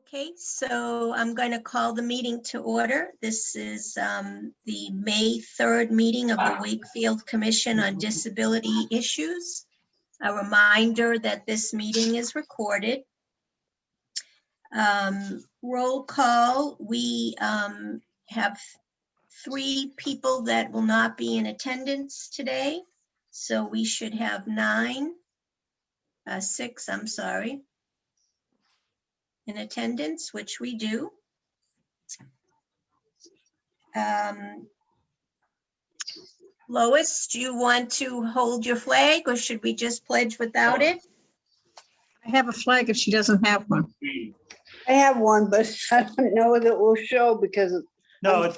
Okay, so I'm going to call the meeting to order. This is the May 3rd meeting of the Wakefield Commission on Disability Issues. A reminder that this meeting is recorded. Roll call, we have 3 people that will not be in attendance today. So we should have 6, I'm sorry, in attendance, which we do. Lois, do you want to hold your flag or should we just pledge without it? I have a flag if she doesn't have one. I have one, but I don't know if it will show because No,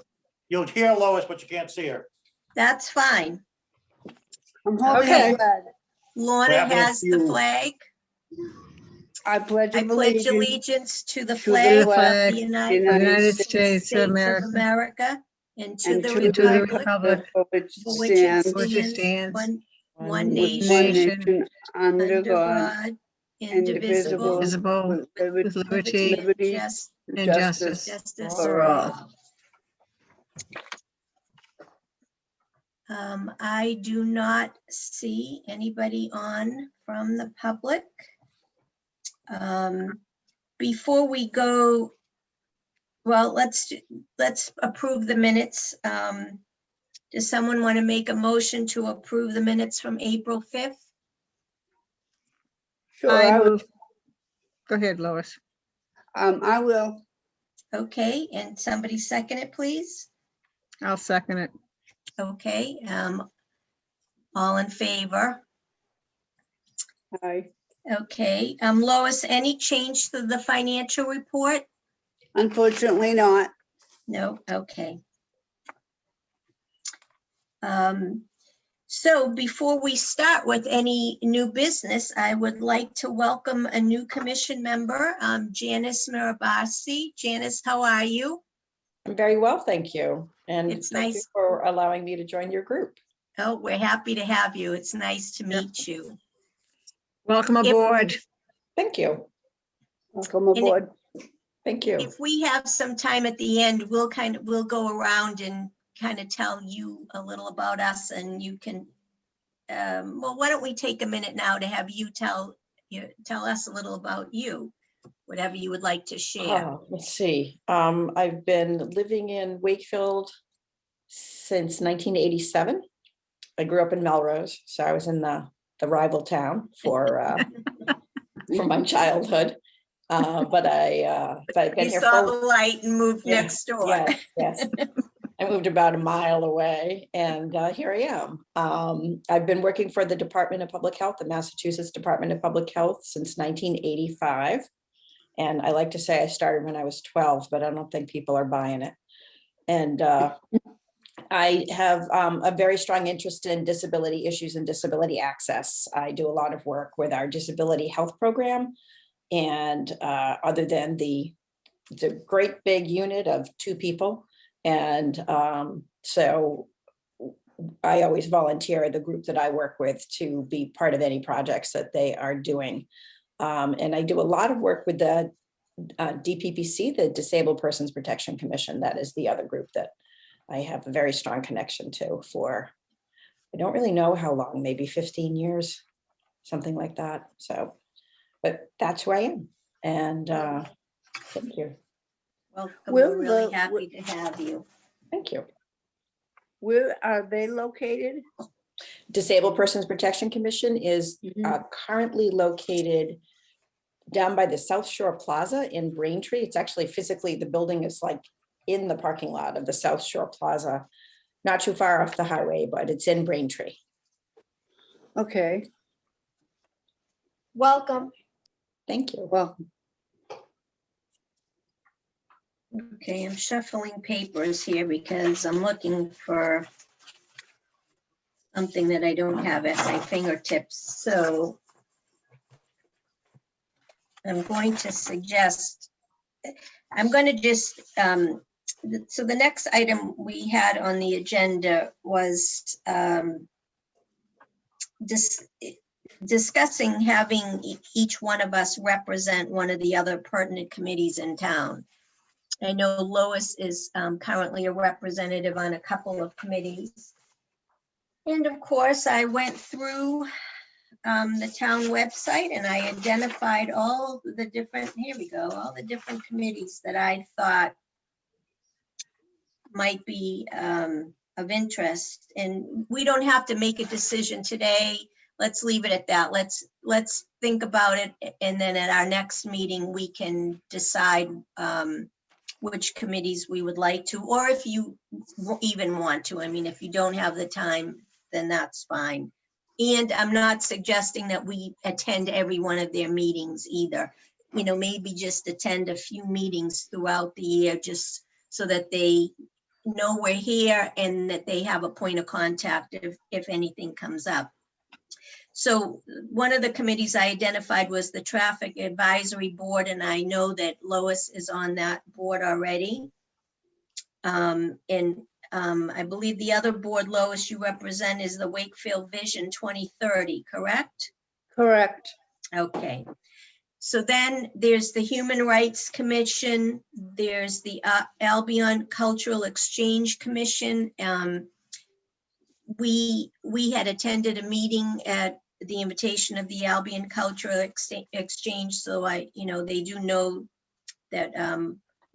you'll hear Lois, but you can't see her. That's fine. I'm holding Okay. a flag. Lorna What happens has to the you? flag. I pledge I pledge allegiance to the to the flag flag of the of United the United States States of America and to and the to the republic republic for which for which it stands which it stands, stands, one one nation, nation under under God, God, indivisible, indivisible, visible with with liberty liberty and justice. justice for all. I do not see anybody on from the public. Before we go, well, let's approve the minutes. Does someone want to make a motion to approve the minutes from April 5th? Sure, I I will. move. Go ahead, Lois. I will. Okay, and somebody second it, please. I'll second it. Okay, all in favor? Aye. Okay, Lois, any change to the financial report? Unfortunately not. No, okay. So before we start with any new business, I would like to welcome a new commission member, Janice Mirabasi. Janice, how are you? I'm very well, thank you. And It's thank you nice. for allowing me to join your group. Oh, we're happy to have you. It's nice to meet you. Welcome If- aboard. Thank you. Welcome aboard. Thank you. If we have some time at the end, we'll go around and kind of tell you a little about us and you can, well, why don't we take a minute now to have you tell us a little about you, whatever you would like to share. Let's see. I've been living in Wakefield since 1987. I grew up in Melrose, so I was in the rival town for my childhood. But I've been You here saw for the light and moved Yeah, next door. Yes. I moved about a mile away and here I am. I've been working for the Department of Public Health, the Massachusetts Department of Public Health since 1985. And I like to say I started when I was 12, but I don't think people are buying it. And I have a very strong interest in disability issues and disability access. I do a lot of work with our disability health program. And other than the great big unit of 2 people. And so I always volunteer the group that I work with to be part of any projects that they are doing. And I do a lot of work with the DPPC, the Disabled Persons Protection Commission. That is the other group that I have a very strong connection to for, I don't really know how long, maybe 15 years, something like that. So, but that's who I am. And thank you. Welcome, We're we're really the- happy to have you. Thank you. Where are they located? Disabled Persons Protection Commission is currently located down by the South Shore Plaza in Braintree. It's actually physically, the building is like in the parking lot of the South Shore Plaza, not too far off the highway, but it's in Braintree. Okay, Welcome. Thank you. well, Okay, I'm shuffling papers here because I'm looking for something that I don't have at my fingertips. So I'm going to suggest, I'm going to just, so the next item we had on the agenda was discussing having each one of us represent one of the other pertinent committees in town. I know Lois is currently a representative on a couple of committees. And of course, I went through the town website and I identified all the different, here we go, all the different committees that I thought might be of interest. And we don't have to make a decision today. Let's leave it at that. Let's think about it. And then at our next meeting, we can decide which committees we would like to, or if you even want to. I mean, if you don't have the time, then that's fine. And I'm not suggesting that we attend every one of their meetings either. You know, maybe just attend a few meetings throughout the year, just so that they know we're here and that they have a point of contact if anything comes up. So one of the committees I identified was the Traffic Advisory Board, and I know that Lois is on that board already. I believe the other board, Lois, you represent is the Wakefield Vision 2030, correct? Correct. Okay. So then there's the Human Rights Commission, there's the Albion Cultural Exchange Commission. We had attended a meeting at the invitation of the Albion Cultural Exchange, so they do know that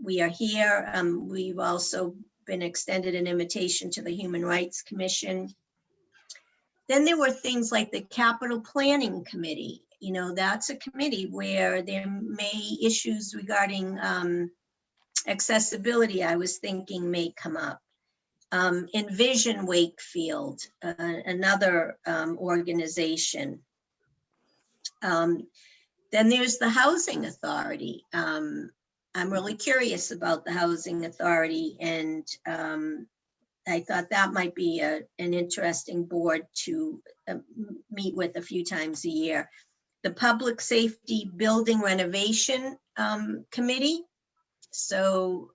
we are here. We've also been extended an invitation to the Human Rights Commission. Then there were things like the Capital Planning Committee. You know, that's a committee where there may issues regarding accessibility, I was thinking, may come up. Envision Wakefield, another organization. Then there's the Housing Authority. I'm really curious about the Housing Authority, and I thought that might be an interesting board to meet with a few times a year. The Public Safety Building Renovation Committee. So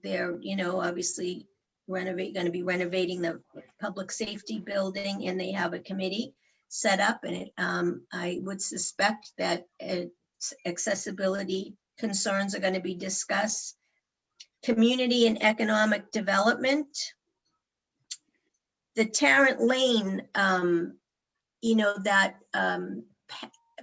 they're, obviously going to be renovating the public safety building, and they have a committee set up, and I would suspect that accessibility concerns are going to be discussed. Community and Economic Development. The Tarrant Lane, that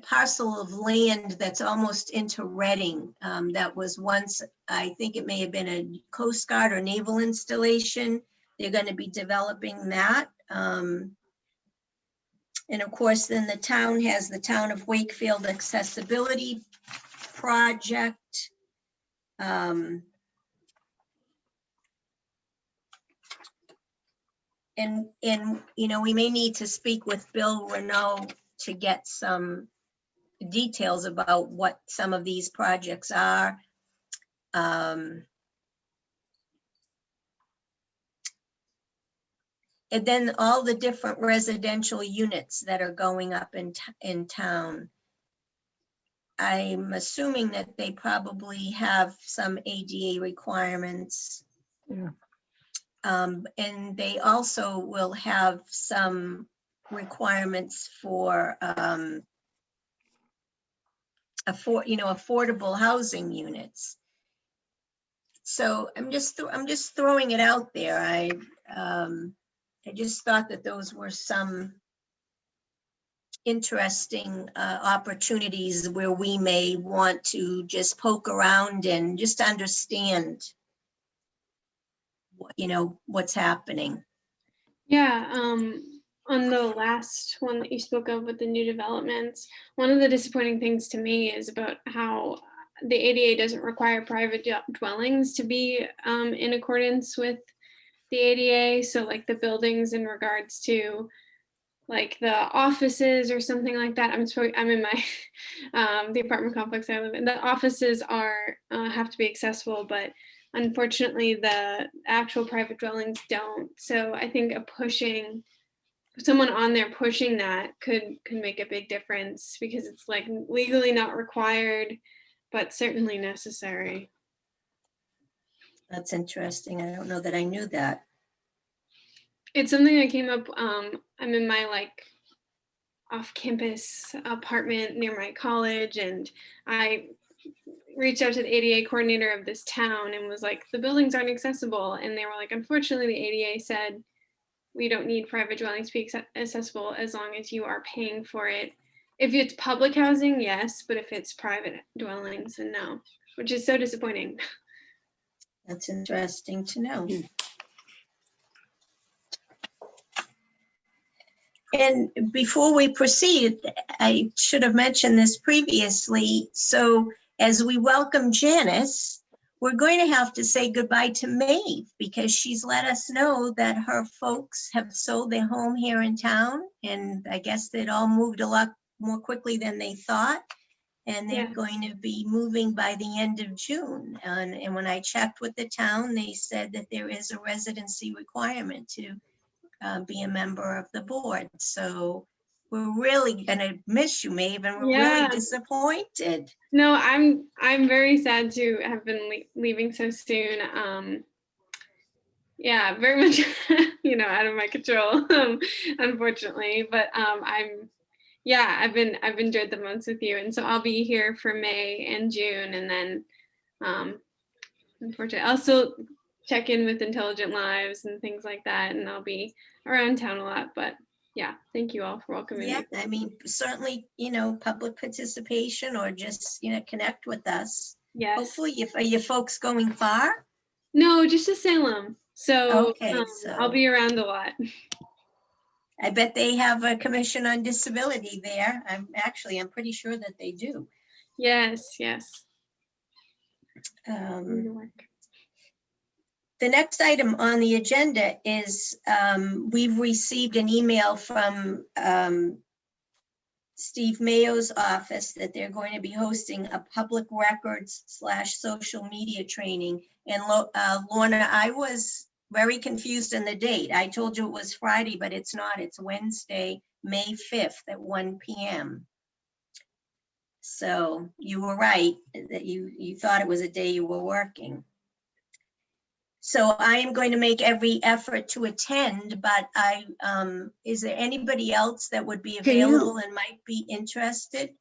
parcel of land that's almost into Reading, that was once, I think it may have been a Coast Guard or naval installation. They're going to be developing that. And of course, then the town has the Town of Wakefield Accessibility Project. And we may need to speak with Bill Renault to get some details about what some of these projects are. And then all the different residential units that are going up in town. I'm assuming that they probably have some ADA requirements. Yeah. And they also will have some requirements for affordable housing units. So I'm just throwing it out there. I just thought that those were some interesting opportunities where we may want to just poke around and just understand what's happening. Yeah, on the last one that you spoke of with the new developments, one of the disappointing things to me is about how the ADA doesn't require private dwellings to be in accordance with the ADA. So like the buildings in regards to like the offices or something like that. I'm in my the apartment complex I live in. The offices are have to be accessible, but unfortunately the actual private dwellings don't. So I think someone on there pushing that could make a big difference, because it's like legally not required, but certainly necessary. That's interesting. I don't know that I knew that. It's something that came up. I'm in my off-campus apartment near my college, and I reached out to the ADA coordinator of this town and was like, the buildings aren't accessible. And they were like, unfortunately, the ADA said, we don't need private dwellings to be accessible as long as you are paying for it. If it's public housing, yes, but if it's private dwellings, then no, which is so disappointing. That's interesting to know. And before we proceed, I should have mentioned this previously. So as we welcome Janice, we're going to have to say goodbye to Maeve because she's let us know that her folks have sold their home here in town. And I guess they'd all moved a lot more quickly than they thought. And they're Yes. going to be moving by the end of June. And when I checked with the town, they said that there is a residency requirement to be a member of the board. So we're really gonna miss you, Maeve, and we're Yeah. really disappointed. No, I'm very sad to have been leaving so soon. Yeah, very much, out of my control, unfortunately. But I've enjoyed the months with you, and so I'll be here for May and June, and then, unfortunately, I'll still check in with Intelligent Lives and things like that, and I'll be around town a lot. But yeah, thank you all for welcoming Yeah, me. I mean, certainly, public participation or just, connect with us. Yes. Hopefully, are your folks going far? No, just to Salem. So Okay, I'll so be around a lot. I bet they have a commission on disability there. I'm pretty sure that they do. Yes. Um, The next item on the agenda is we've received an email from Steve Mayo's office that they're going to be hosting a public records / social media training. And Lorna, I was very confused in the date. I told you it was Friday, but it's not. It's Wednesday, May 5th at 1 p.m. So you were right that you thought it was a day you were working. So I am going to make every effort to attend, but is there anybody else that would be Can you- available and might be interested?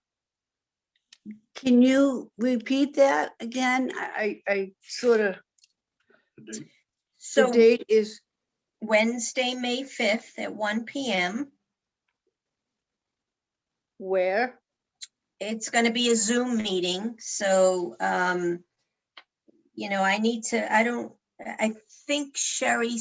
Can you repeat that again? I sort of, the So date is Wednesday, May 5th at 1 p.m. where? It's going to be a Zoom meeting. So, I think Sherry,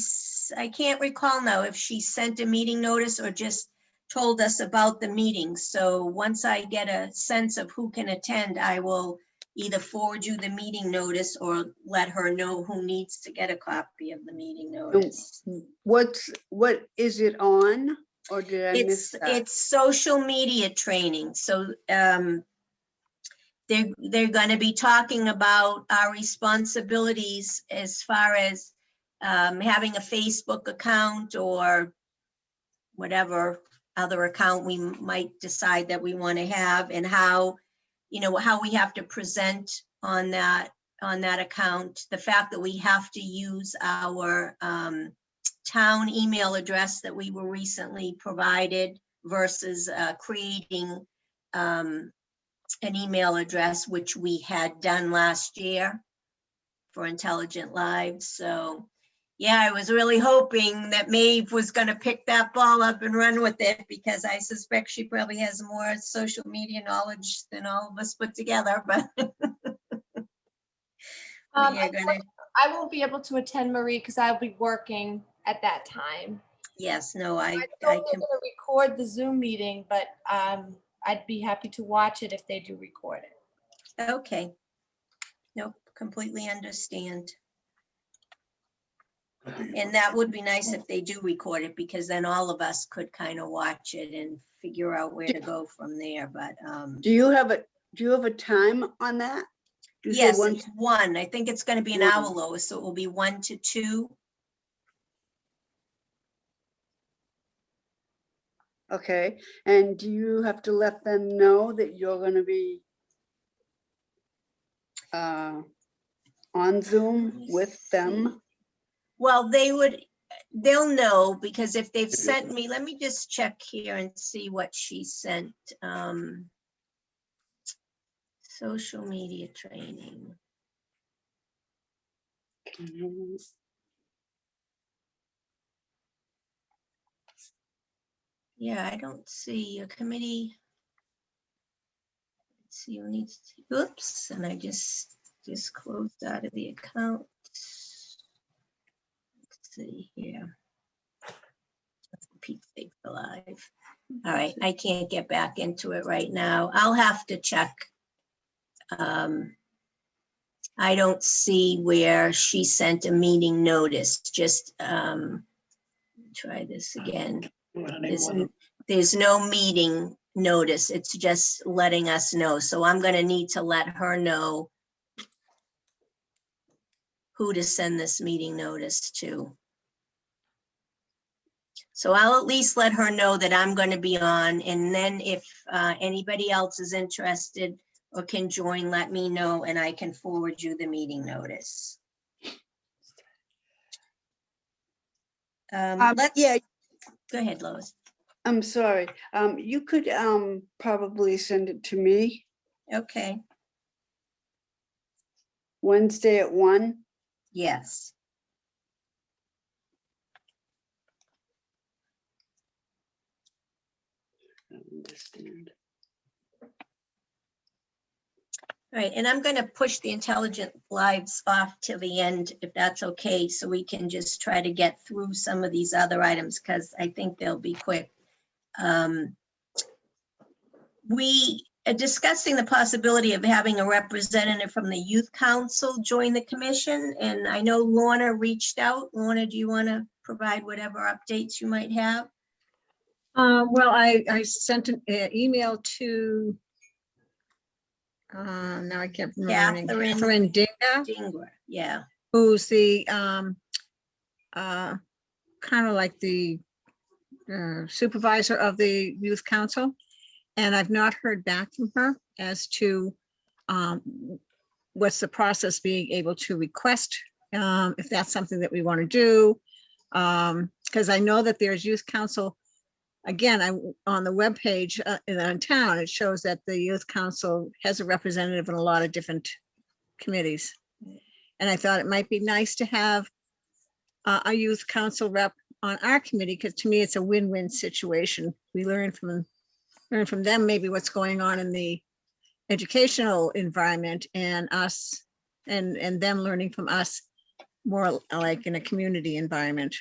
I can't recall now if she sent a meeting notice or just told us about the meeting. So once I get a sense of who can attend, I will either forward you the meeting notice or let her know who needs to get a copy of the meeting notice. What is it on? Or did I miss that? It's social media training. So they're going to be talking about our responsibilities as far as having a Facebook account or whatever other account we might decide that we want to have, and how we have to present on that account. The fact that we have to use our town email address that we were recently provided versus creating an email address, which we had done last year for Intelligent Lives. So yeah, I was really hoping that Maeve was going to pick that ball up and run with it, because I suspect she probably has more social media knowledge than all of us put together, but I won't be able to attend, Marie, because I'll be working at that time. yes, no, I I know they're can. going to record the Zoom meeting, but I'd be happy to watch it if they do record it. Okay. Nope, completely understand. And that would be nice if they do record it, because then all of us could kind of watch it and figure out where to go from there. But Do you have a time on that? Do you say yes, one- it's 1. I think it's going to be an 1. hour, Lois, so it will be 1 to 2. Okay, and do you have to let them know that you're gonna be on Zoom with them? Well, they would, they'll know, because if they've sent me, let me just check here and see what she sent. Social media training. Yeah, I don't see a committee. Let's see who needs to, oops, and I just closed out of the account. Let's see here. Pete's sakes alive. All right, I can't get back into it right now. I'll have to check. I don't see where she sent a meeting notice, just try this again. There's no meeting notice. It's just letting us know. So I'm going to need to let her know who to send this meeting notice to. So I'll at least let her know that I'm going to be on. And then if anybody else is interested or can join, let me know and I can forward you the meeting notice. Yeah, Go ahead, Lois. I'm sorry. You could probably send it to me Okay, Wednesday at 1. yes. I understand. All right, and I'm going to push the intelligent lives off till the end, if that's okay, so we can just try to get through some of these other items, because I think they'll be quick. We are discussing the possibility of having a representative from the Youth Council join the commission, and I know Lorna reached out. Lorna, do you want to provide whatever updates you might have? Well, I sent an email to, now I can't remember her name. Catherine. Catherine Dinga, Dingler, yeah. who's the kind of like the supervisor of the youth council. And I've not heard back from her as to what's the process being able to request, if that's something that we want to do. Because I know that there's youth council. Again, on the webpage in town, it shows that the youth council has a representative in a lot of different committees. And I thought it might be nice to have a youth council rep on our committee, because to me, it's a win-win situation. We learn from them maybe what's going on in the educational environment, and us and them learning from us more like in a community environment.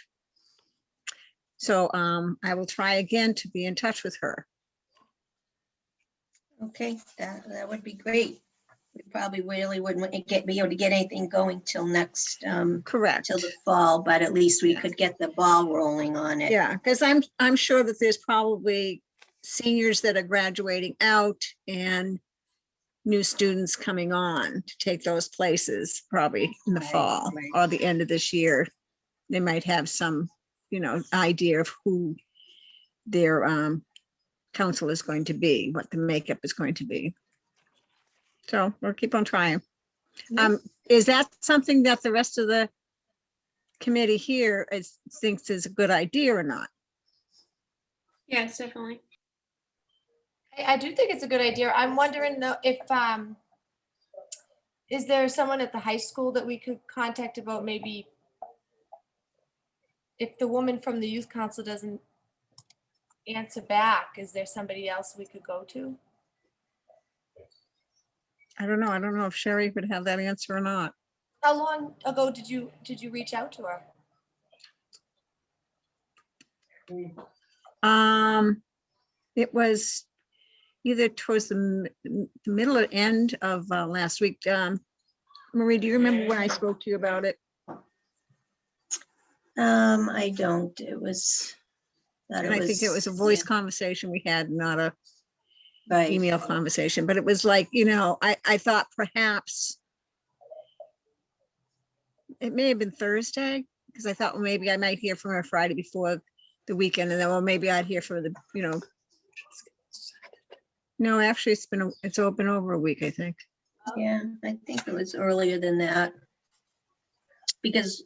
So I will try again to be in touch with her. Okay, that would be great. We probably really wouldn't be able to get anything going till next, Correct. till the fall, but at least we could get the ball rolling on it. Yeah, because I'm sure that there's probably seniors that are graduating out and new students coming on to take those places probably in the Right, fall right. or the end of this year. They might have some, idea of who their council is going to be, what the makeup is going to be. So we'll keep on trying. Yeah. Is that something that the rest of the committee here thinks is a good idea or not? Yes, definitely. I do think it's a good idea. I'm wondering though if is there someone at the high school that we could contact about maybe if the woman from the youth council doesn't answer back, is there somebody else we could go to? I don't know. I don't know if Sherry would have that answer or not. How long ago did you reach out to her? It was either towards the middle or end of last week. Marie, do you remember when I spoke to you about it? I don't, it was. And I think it was a voice conversation we had, not a Right, email conversation, but it was like, I thought perhaps it may have been Thursday, because I thought, well, maybe I might hear from her Friday before the weekend, and then, well, maybe I'd hear from no, actually it's been over a week, I think. yeah, I think it was earlier than that. Because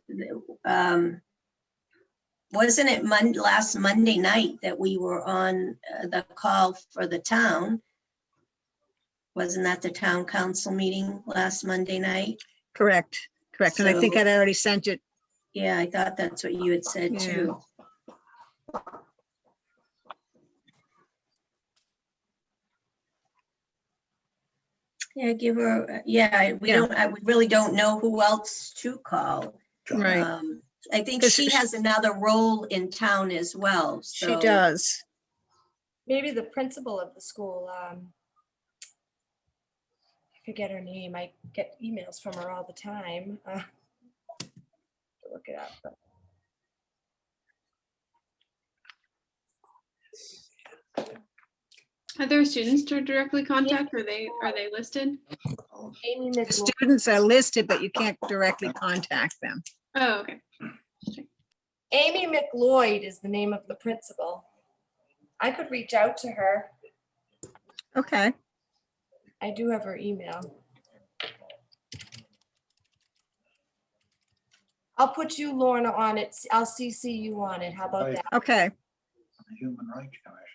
wasn't it last Monday night that we were on the call for the town? Wasn't that the town council meeting last Monday night? Correct, correct. And I think So- I'd already sent it. Yeah, I thought that's what you had said Yeah. too. Yeah, give her, yeah, we Yeah. don't, we really don't know who else to call. Right, I think 'Cause she she- has another role in town as well, she so. does. Maybe the principal of the school, I forget her name. I get emails from her all the time. Look it up. but- Are there students to directly contact? Are they listed? Amy The McLeod. students are listed, but you can't directly contact them. Oh, okay. Amy McLeod is the name of the principal. I could reach out to her. Okay, I do have her email. I'll put you, Lorna, on it. I'll CC you on it. How about Right. that? okay. Human Rights Commission.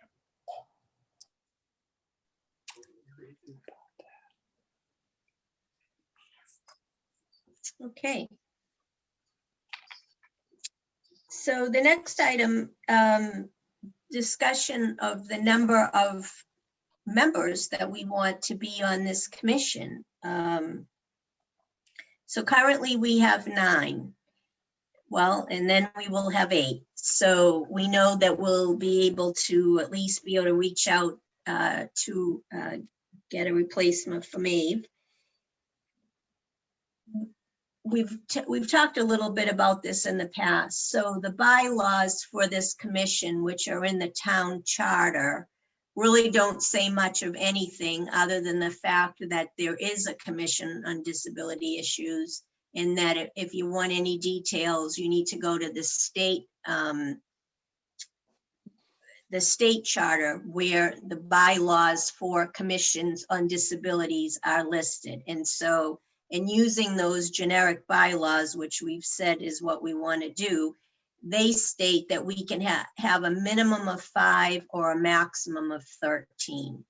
Okay. So the next item, discussion of the number of members that we want to be on this commission. So currently we have 9. Well, and then we will have 8. So we know that we'll be able to at least be able to reach out to get a replacement for Maeve. We've talked a little bit about this in the past. So the bylaws for this commission, which are in the town charter, really don't say much of anything other than the fact that there is a commission on disability issues, and that if you want any details, you need to go to the state charter where the bylaws for commissions on disabilities are listed. And so, in using those generic bylaws, which we've said is what we want to do, they state that we can have a minimum of 5 or a maximum of 13.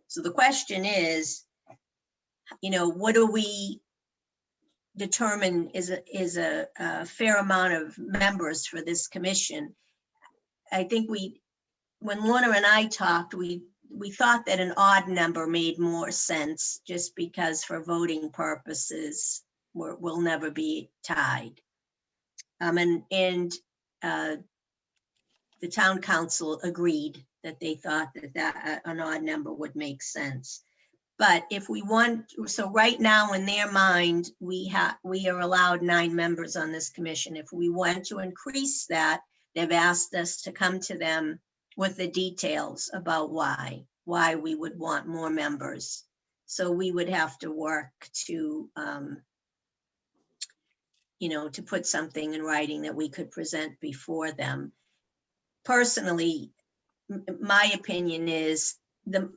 So the question is, what do we determine is a fair amount of members for this commission? I think when Lorna and I talked, we thought that an odd number made more sense, just because for voting purposes, we'll never be tied. And the town council agreed that they thought that an odd number would make sense. But if we want, so right now in their mind, we are allowed 9 members on this commission. If we want to increase that, they've asked us to come to them with the details about why we would want more members. So we would have to work to, to put something in writing that we could present before them. Personally, my opinion is the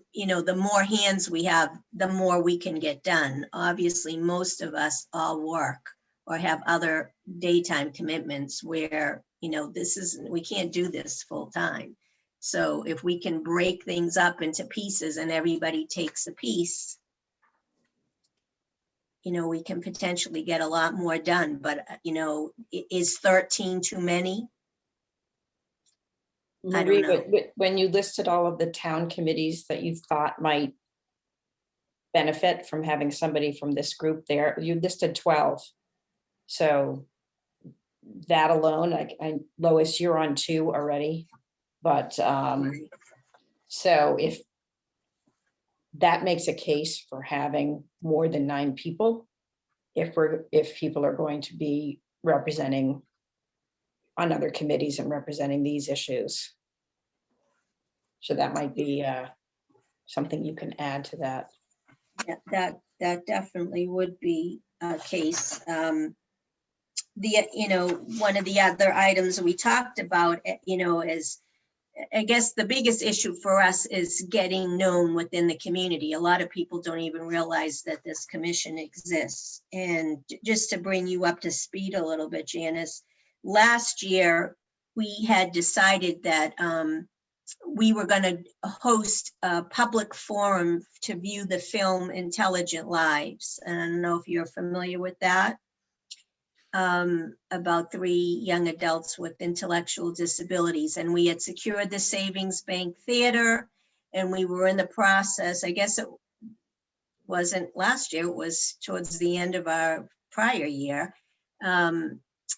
more hands we have, the more we can get done. Obviously, most of us all work or have other daytime commitments where, we can't do this full time. So if we can break things up into pieces and everybody takes a piece, we can potentially get a lot more done. But, is 13 too many? I don't Marie, know. when you listed all of the town committees that you thought might benefit from having somebody from this group there, you listed 12. So that alone, Lois, you're on 2 already. But so if that makes a case for having more than 9 people, if people are going to be representing on other committees and representing these issues. So that might be something you can add to that. Yeah, that definitely would be a case. One of the other items we talked about, is, I guess the biggest issue for us is getting known within the community. A lot of people don't even realize that this commission exists. And just to bring you up to speed a little bit, Janice, last year, we had decided that we were going to host a public forum to view the film Intelligent Lives. And I don't know if you're familiar with that. About 3 young adults with intellectual disabilities. And we had secured the Savings Bank Theater, and we were in the process, I guess it wasn't last year, it was towards the end of our prior year.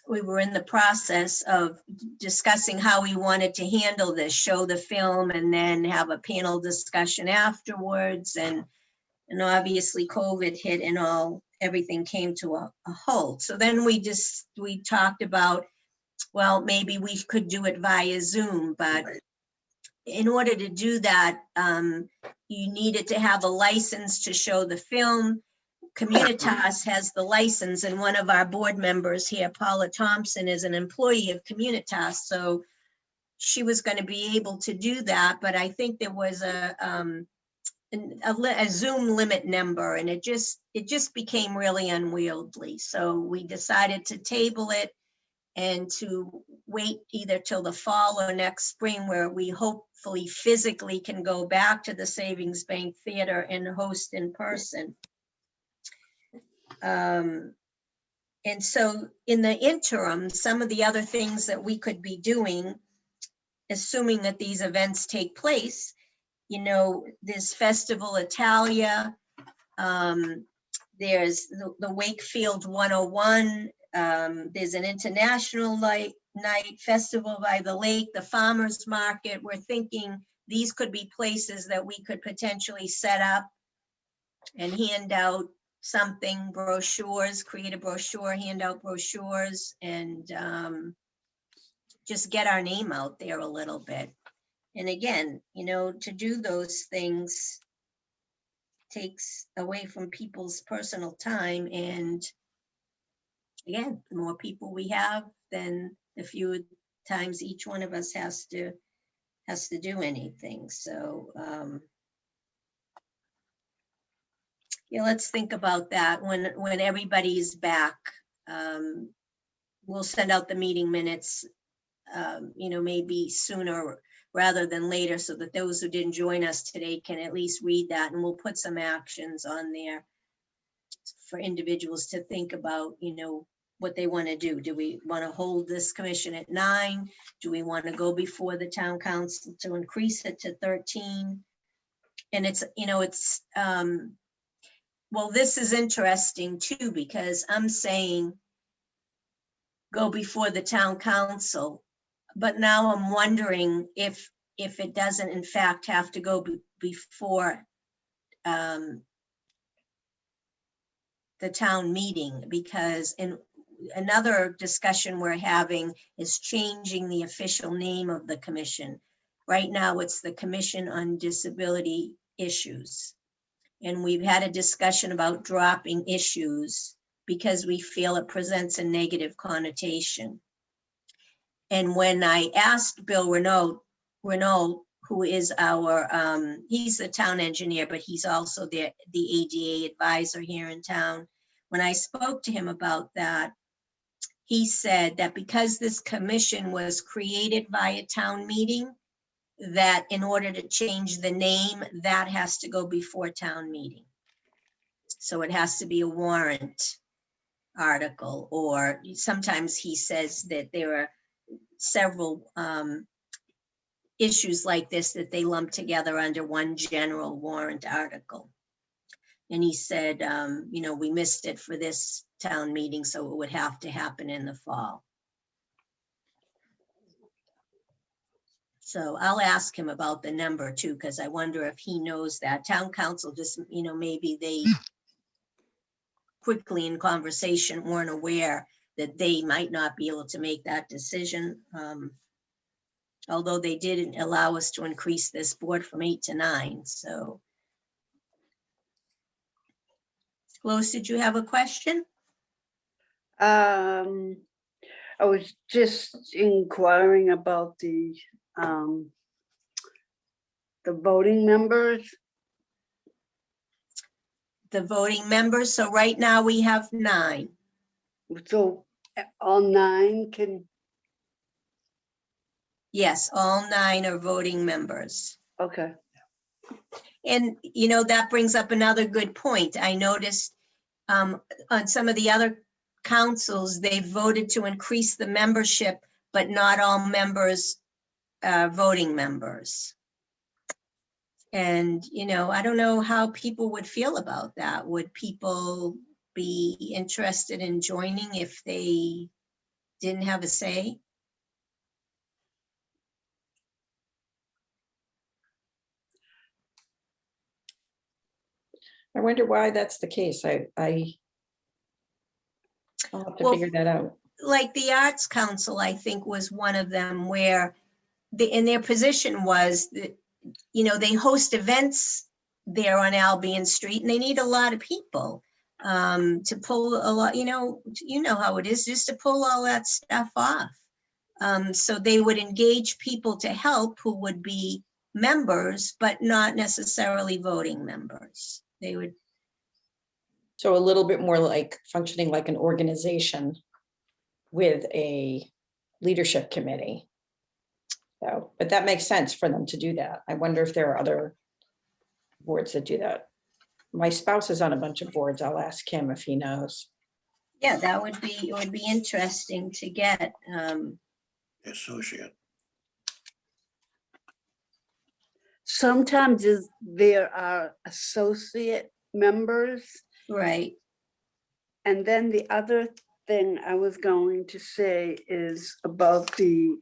We were in the process of discussing how we wanted to handle this, show the film and then have a panel discussion afterwards. And obviously COVID hit and everything came to a halt. So then we talked about, well, maybe we could do it via Zoom, but in order to do that, you needed to have a license to show the film. Communitas has the license, and one of our board members here, Paula Thompson, is an employee of Communitas, so she was going to be able to do that, but I think there was a Zoom limit number, and it just became really unwieldy. So we decided to table it and to wait either till the fall or next spring, where we hopefully physically can go back to the Savings Bank Theater and host in person. And so in the interim, some of the other things that we could be doing, assuming that these events take place, you know, there's Festival Italia, there's the Wakefield 101, there's an international night festival by the lake, the farmers market. We're thinking these could be places that we could potentially set up and hand out something, brochures, create a brochure, hand out brochures, and just get our name out there a little bit. And again, you know, to do those things takes away from people's personal time. And again, the more people we have, then the fewer times each one of us has to do anything. So yeah, let's think about that when everybody's back. We'll send out the meeting minutes, you know, maybe sooner rather than later, so that those who didn't join us today can at least read that, and we'll put some actions on there for individuals to think about, you know, what they want to do. Do we want to hold this commission at 9? Do we want to go before the town council to increase it to 13? And it's, you know, it's, well, this is interesting too, because I'm saying go before the town council, but now I'm wondering if it doesn't in fact have to go before the town meeting, because in another discussion we're having is changing the official name of the commission. Right now, it's the Commission on Disability Issues. And we've had a discussion about dropping issues because we feel it presents a negative connotation. And when I asked Bill Renault, who is our, he's the town engineer, but he's also the ADA advisor here in town. When I spoke to him about that, he said that because this commission was created via town meeting, that in order to change the name, that has to go before town meeting. So it has to be a warrant article, or sometimes he says that there are several issues like this that they lump together under one general warrant article. And he said, you know, we missed it for this town meeting, so it would have to happen in the fall. So I'll ask him about the number too, because I wonder if he knows that. Town council just, you know, maybe they quickly in conversation weren't aware that they might not be able to make that decision. Although they didn't allow us to increase this board from 8 to 9, so. Lois, did you have a question? I was just inquiring about the voting members. The voting members, so right now we have 9. So all 9 can Yes, all 9 are voting members. Okay. And, that brings up another good point. I noticed on some of the other councils, they voted to increase the membership, but not all members are voting members. And, I don't know how people would feel about that. Would people be interested in joining if they didn't have a say? I wonder why that's the case. I'll have to Well, figure that out. Like the Arts Council, I think, was one of them where in their position was that, they host events there on Albion Street and they need a lot of people to pull a lot, you know how it is, just to pull all that stuff off. So they would engage people to help who would be members, but not necessarily voting members. They would, So a little bit more like functioning like an organization with a leadership committee. So, but that makes sense for them to do that. I wonder if there are other boards that do that. My spouse is on a bunch of boards. I'll ask him if he knows. yeah, it would be interesting to get. Associate. Sometimes there are associate members. Right. And then the other thing I was going to say is about the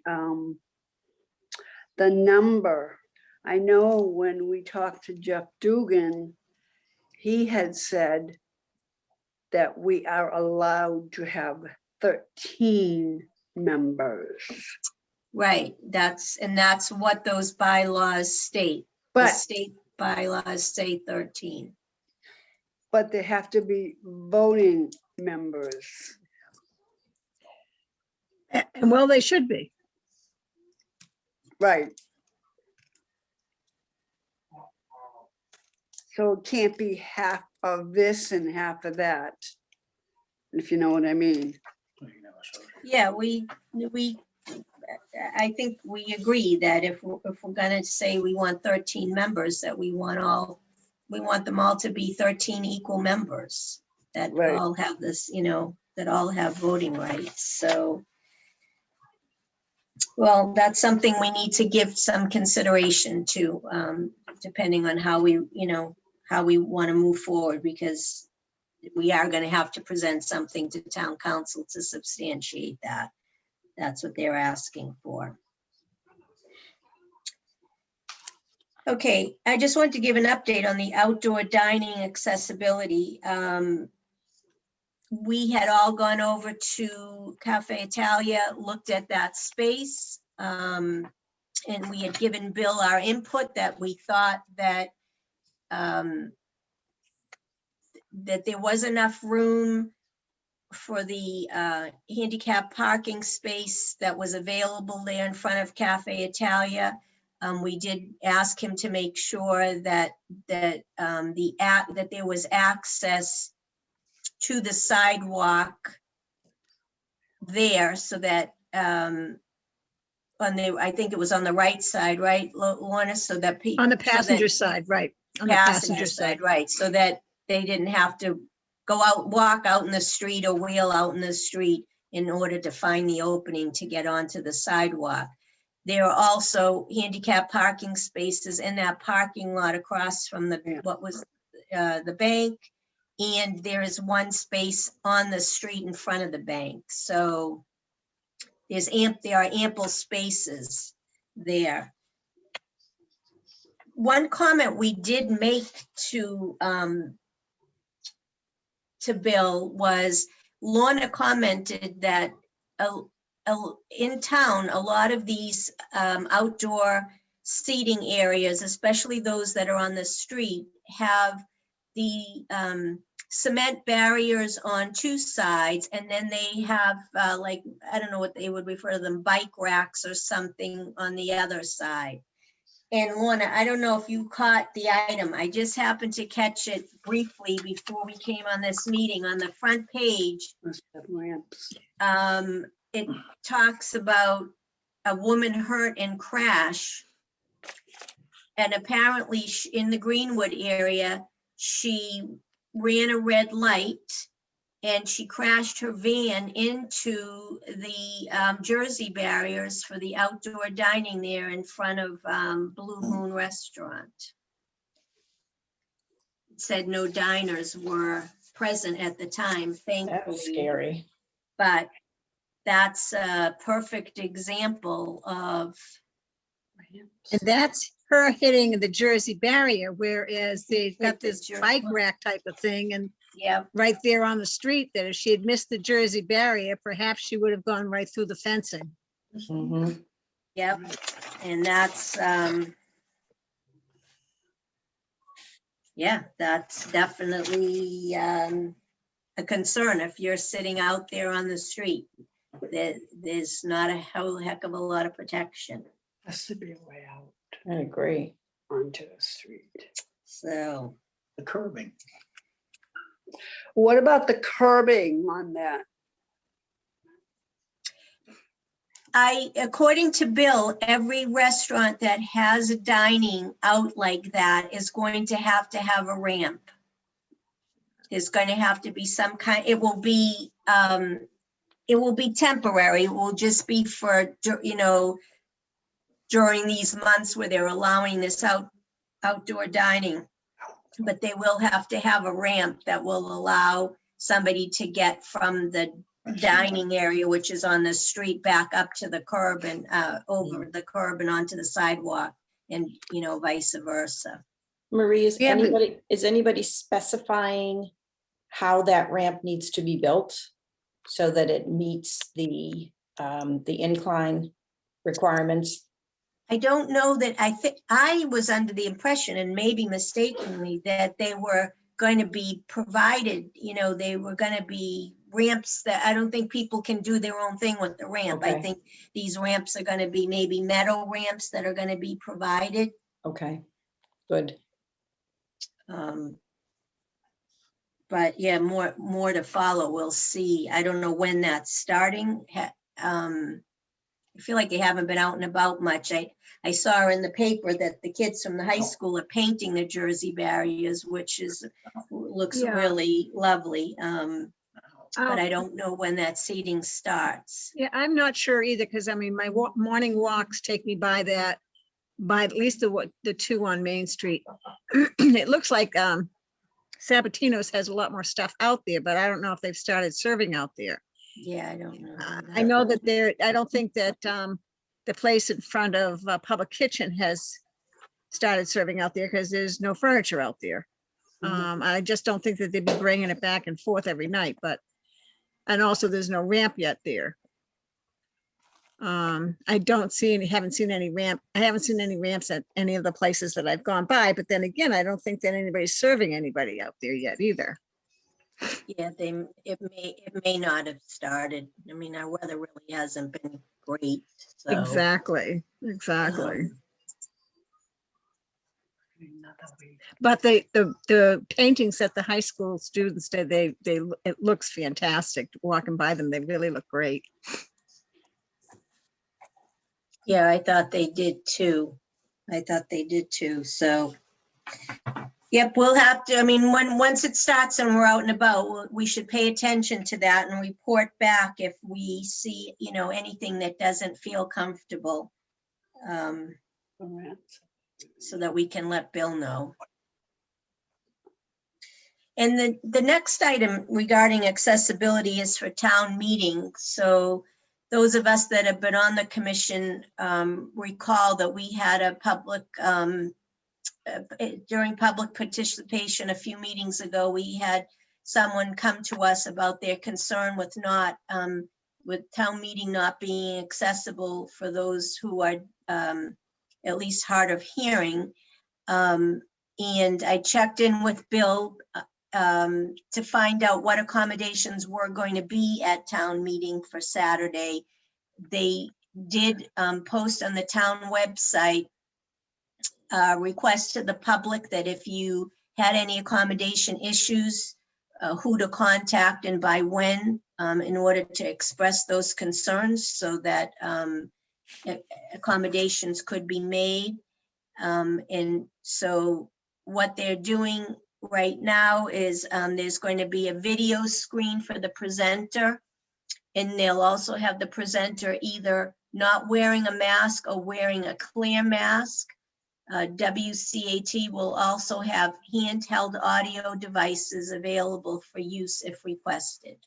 number. I know when we talked to Jeff Dugan, he had said that we are allowed to have 13 members. Right, that's what those bylaws state. The But, state bylaws say 13. but they have to be voting members. And well, they should be. Right. So it can't be half of this and half of that, if you know what I mean. Yeah, I think we agree that if we're gonna say we want 13 members, that we want them all to be 13 equal members that Right. all have this, that all have voting rights. So, well, that's something we need to give some consideration to, depending on how we want to move forward, because we are going to have to present something to town council to substantiate that. That's what they're asking for. Okay, I just wanted to give an update on the outdoor dining accessibility. We had all gone over to Cafe Italia, looked at that space, and we had given Bill our input that we thought that that there was enough room for the handicap parking space that was available there in front of Cafe Italia. We did ask him to make sure that there was access to the sidewalk there, so that I think it was on the right side, right, Lorna, so that people On the passenger side, right. On the passenger side, right, so that they didn't have to walk out in the street or wheel out in the street in order to find the opening to get onto the sidewalk. There are also handicap parking spaces in that parking lot across from the bank. And there is one space on the street in front of the bank. So there are ample spaces there. One comment we did make to Bill was, Lorna commented that in town, a lot of these outdoor seating areas, especially those that are on the street, have the cement barriers on two sides, and then they have I don't know what they would refer to them, bike racks or something on the other side. And Lorna, I don't know if you caught the item. I just happened to catch it briefly before we came on this meeting. On the front page, Must have ramps. it talks about a woman hurt and crash. And apparently in the Greenwood area, she ran a red light and she crashed her van into the Jersey barriers for the outdoor dining there in front of Blue Moon Restaurant. It said no diners were present at the time, That was thankfully. scary. But that's a perfect example of, And that's her hitting the Jersey barrier, whereas they've got the this Jer- bike rack type of thing, and yeah, right there on the street, that if she had missed the Jersey barrier, perhaps she would have gone right through the fencing. Mhm. yep. And that's, yeah, that's definitely a concern if you're sitting out there on the street. There's not a whole heck of a lot of protection. Has to be a way out I agree. onto the street. So, The curbing. What about the curbing on that? according to Bill, every restaurant that has a dining out like that is going to have a ramp. There's going to have to be some kind, it will be temporary. It will just be for, during these months where they're allowing this outdoor dining. But they will have to have a ramp that will allow somebody to get from the dining area, which is on the street, back up to the curb and over the curb and onto the sidewalk, and vice versa. Marie, Yeah, but- is anybody specifying how that ramp needs to be built so that it meets the incline requirements? I don't know that, I think, I was under the impression, and maybe mistakenly, that they were going to be provided, they were going to be ramps that, I don't think people can do their own thing with the ramp. I Okay. think these ramps are going to be maybe metal ramps that are going to be provided. Okay, good. But yeah, more to follow. We'll see. I don't know when that's starting. I feel like they haven't been out and about much. I saw in the paper that the kids from the high school are painting the Jersey barriers, which looks Yeah. really lovely. But I Um, don't know when that seating starts. Yeah, I'm not sure either, because I mean, my morning walks take me by at least the two on Main Street. It looks like Sabatino's has a lot more stuff out there, but I don't know if they've started serving out there. Yeah, I don't know. I know that I don't think that the place in front of Public Kitchen has started serving out there, because there's no furniture out there. I just don't think that they'd be bringing it back and forth every night, and also there's no ramp yet there. I haven't seen any ramps at any of the places that I've gone by, but then again, I don't think that anybody's serving anybody out there yet either. Yeah, it may not have started. I mean, our weather really hasn't been great, so. Exactly. um, Another week. But the paintings that the high school students did, it looks fantastic. Walking by them, they really look great. Yeah, I thought they did too. So, yep, we'll have to, I mean, once it starts and we're out and about, we should pay attention to that and report back if we see, anything that doesn't feel comfortable, so that we can let Bill know. And the next item regarding accessibility is for town meetings. So those of us that have been on the commission recall that we had a public, during public participation a few meetings ago, we had someone come to us about their concern with with town meeting not being accessible for those who are at least hard of hearing. And I checked in with Bill to find out what accommodations were going to be at town meeting for Saturday. They did post on the town website request to the public that if you had any accommodation issues, who to contact and by when, in order to express those concerns, so that accommodations could be made. And so what they're doing right now is there's going to be a video screen for the presenter. And they'll also have the presenter either not wearing a mask or wearing a clear mask. WCAT will also have handheld audio devices available for use if requested.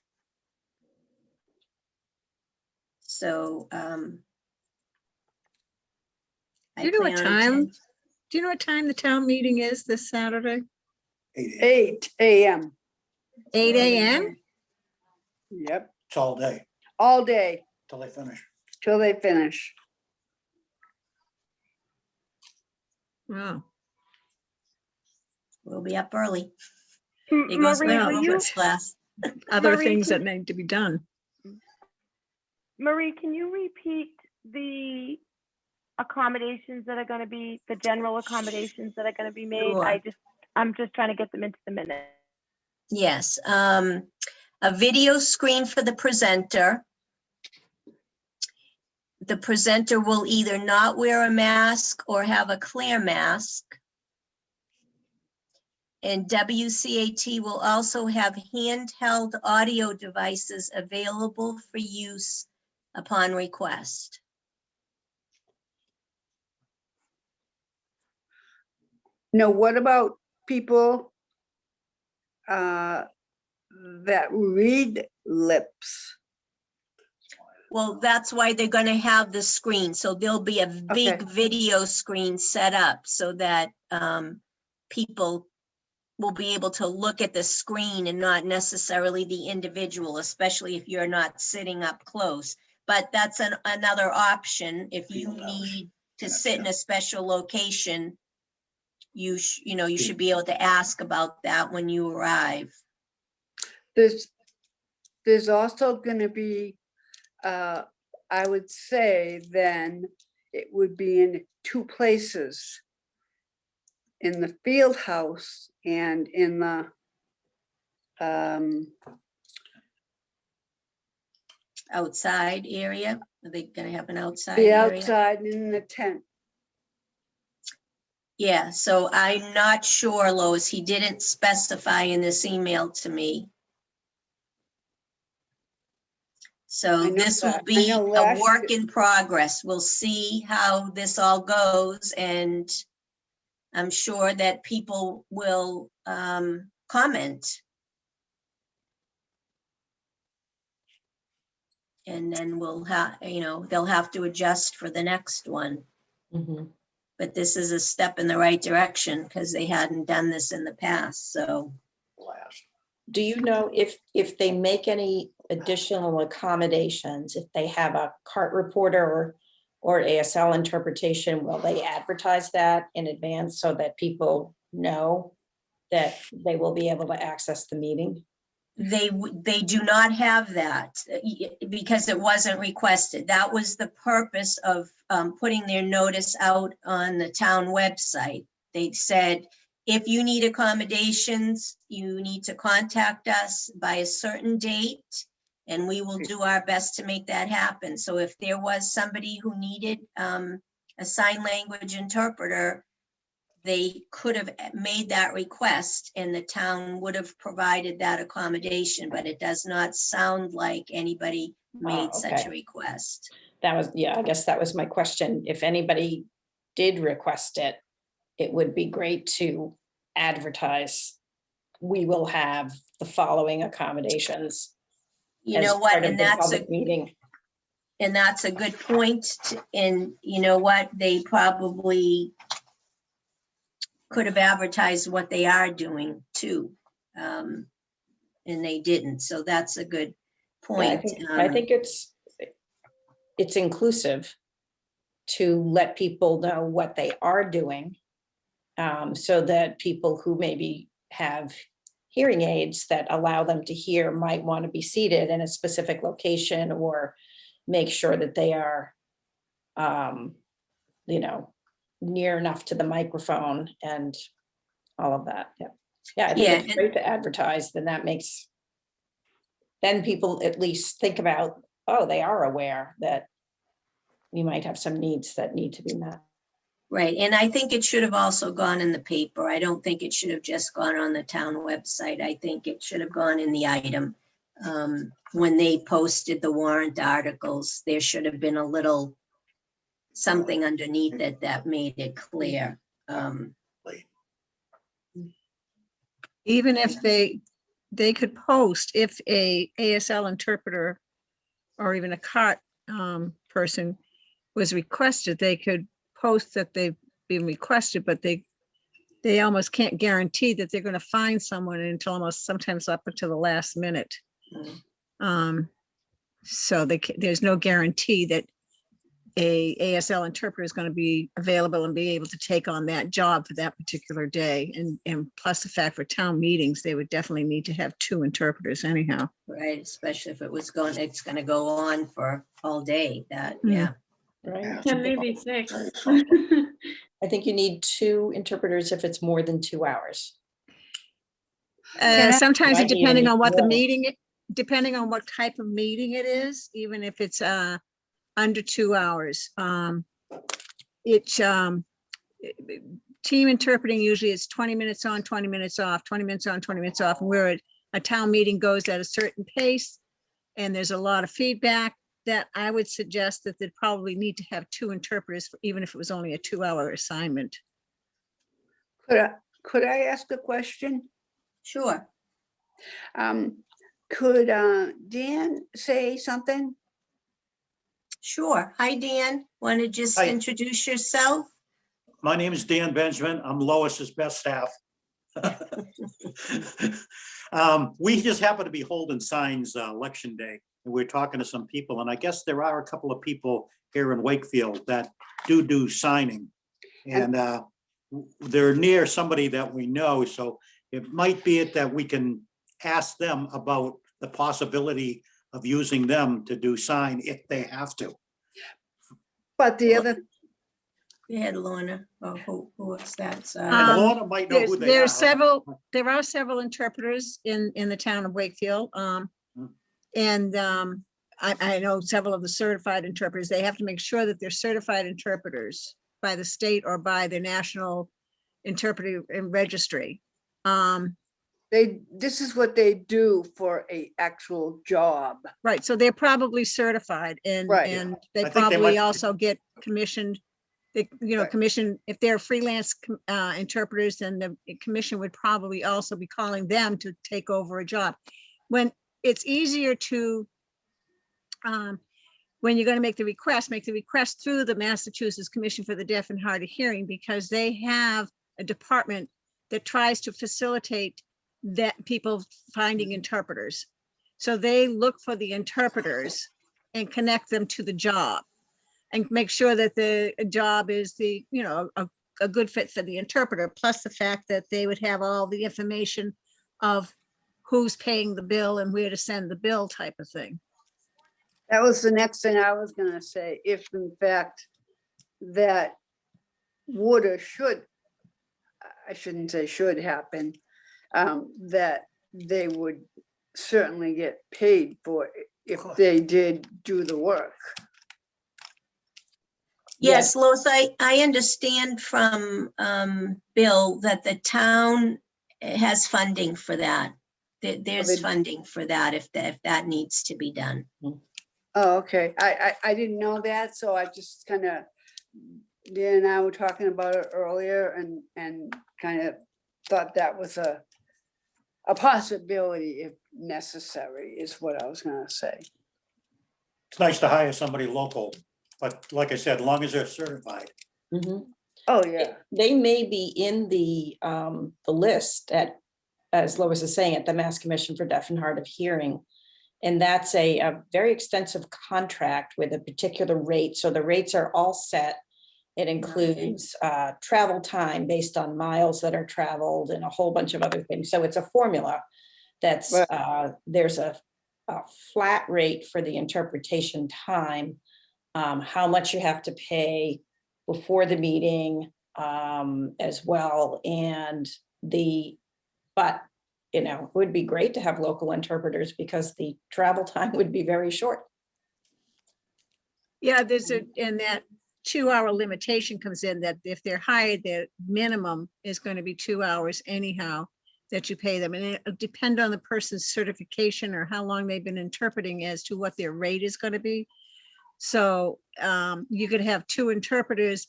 So Do you know what plan on time? attend- Do you know what time the town meeting is this Saturday? 8 a.m. 8 a.m.? Yep, It's all day all day till they finish. till they finish. Oh, We'll be up early. There goes Marie, my will you- Robert's class. other Marie, things can- that need to be done. Marie, can you repeat the accommodations that are going to be, the general accommodations that are going to be made? Sure. I'm just trying to get them into the minute. Yes, a video screen for the presenter. The presenter will either not wear a mask or have a clear mask. And WCAT will also have handheld audio devices available for use upon request. Now, what about people that read lips? Well, that's why they're gonna have the screen. So there'll be a big Okay. video screen set up so that people will be able to look at the screen and not necessarily the individual, especially if you're not sitting up close. But that's another option. If you Field house. need to That's sit in it. a special location, you should be able to ask about that when you arrive. There's also gonna be, I would say then, it would be in 2 places. In the field house and in the, Outside area, are they gonna have an outside the area? outside and in the tent. Yeah, so I'm not sure, Lois, he didn't specify in this email to me. So I know this will that. I be know a last work year- in progress. We'll see how this all goes, and I'm sure that people will comment. And then we'll have, they'll have to adjust for the next one. Mhm. But this is a step in the right direction because they hadn't done this in the past, so. Last. Do you know if they make any additional accommodations, if they have a cart reporter or ASL interpretation, will they advertise that in advance so that people know that they will be able to access the meeting? They do not have that because it wasn't requested. That was the purpose of putting their notice out on the town website. They said, if you need accommodations, you need to contact us by a certain date, and we will do our best to make that happen. So if there was somebody who needed a sign language interpreter, they could have made that request and the town would have provided that accommodation, but it does not sound like anybody made such okay. a request. That was, yeah, I guess that was my question. If anybody did request it, it would be great to advertise. We will have the following accommodations. You as know what, part of and the that's public meeting. and that's a good point. And you know what, they probably could have advertised what they are doing too. And they didn't, so that's a good Yeah, I point. think it's inclusive to let people know what they are doing. So that people who maybe have hearing aids that allow them to hear might want to be seated in a specific location or make sure that they are, near enough to the microphone and all of that. Yeah. Yeah, I think Yeah, it's and- great to advertise, then people at least think about, oh, they are aware that we might have some needs that need to be met. Right, and I think it should have also gone in the paper. I don't think it should have just gone on the town website. I think it should have gone in the item. When they posted the warrant articles, there should have been a little something underneath it that made it clear. Even if they could post, if a ASL interpreter or even a CART person was requested, they could post that they've been requested, but they almost can't guarantee that they're going to find someone until almost sometimes up until the last minute. So there's no guarantee that a ASL interpreter is going to be available and be able to take on that job for that particular day. And plus the fact for town meetings, they would definitely need to have 2 interpreters anyhow. Right, especially if it's going to go on for all day, that, Hmm. yeah. Right. Yeah, maybe 6. I think you need 2 interpreters if it's more than 2 hours. Sometimes Might need depending on what the more. meeting, depending on what type of meeting it is, even if it's under 2 hours. Team interpreting usually is 20 minutes on, 20 minutes off, 20 minutes on, 20 minutes off. And where a town meeting goes at a certain pace and there's a lot of feedback, that I would suggest that they'd probably need to have 2 interpreters, even if it was only a 2-hour assignment. Could I ask a question? Sure. Could Dan say something? Sure. Hi, Dan. Want to just Hi. introduce yourself? My name is Dan Benjamin. I'm Lois's best staff. We just happen to be holding signs election day, and we're talking to some people, and I guess there are a couple of people here in Wakefield that do signing. And they're near somebody that we know, so it might be it that we can ask them about the possibility of using them to do sign if they have to. But the other, Go ahead, Lorna. Oh, who is that? Sorry. Um, Lorna might know who they There are. are several interpreters in the town of Wakefield. And I know several of the certified interpreters. They have to make sure that they're certified interpreters by the state or by the National Interpreter Registry. this is what they do for a actual job. Right, so they're probably certified and, Right. and I they think they probably might- also get commissioned. They, Right. commission, if they're freelance interpreters, then the commission would probably also be calling them to take over a job. When it's easier to, when you're gonna make the request through the Massachusetts Commission for the Deaf and Hard of Hearing, because they have a department that tries to facilitate that people finding interpreters. So they look for the interpreters and connect them to the job and make sure that the job is the, a good fit for the interpreter, plus the fact that they would have all the information of who's paying the bill and where to send the bill type of thing. That was the next thing I was gonna say, if in fact that would or should, I shouldn't say should happen, that they would certainly get paid for it if they did do the work. Yes, Lois, I understand from Bill that the town has funding for that. There's they- funding for that if that needs to be done. Oh, okay. I didn't know that, so I just kind of, Dan and I were talking about it earlier and kind of thought that was a possibility if necessary, is what I was gonna say. It's nice to hire somebody local, but like I said, as long as they're certified. Mhm. Oh, yeah. They may be in the list as Lois is saying, at the Mass Commission for Deaf and Hard of Hearing. And that's a very extensive contract with a particular rate. So the rates are all set. It includes travel time based on miles that are traveled and a whole bunch of other things. So it's a formula that's, there's a flat rate for the interpretation time, how much you have to pay before the meeting as well. And but it would be great to have local interpreters because the travel time would be very short. Yeah, and that 2-hour limitation comes in, that if they're hired, their minimum is going to be 2 hours anyhow that you pay them. And it'll depend on the person's certification or how long they've been interpreting as to what their rate is going to be. So you could have 2 interpreters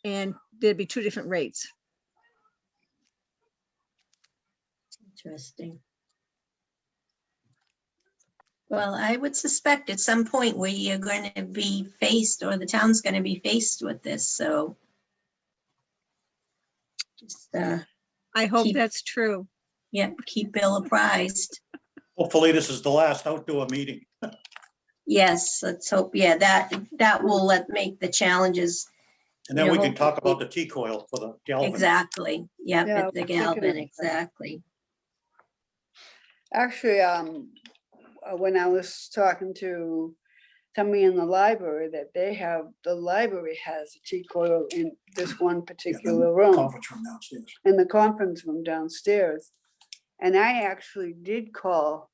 and there'd be 2 different rates. Interesting. Well, I would suspect at some point where you're going to be faced, or the town's going to be faced with this, so. Just, I hope Keep- that's true. yeah, keep Bill apprised. Hopefully this is the last outdoor meeting. Yes, let's hope, yeah, that will make the challenges. And then You we know, can talk hopefully- about the T-coil for the Galvin. Exactly, yep, Yeah, at the we're thinking of Galvin, that. exactly. Actually, when I was talking to somebody in the library, that the library has a T-coil in this one particular room, Conference room downstairs. in the conference room downstairs. And I actually did call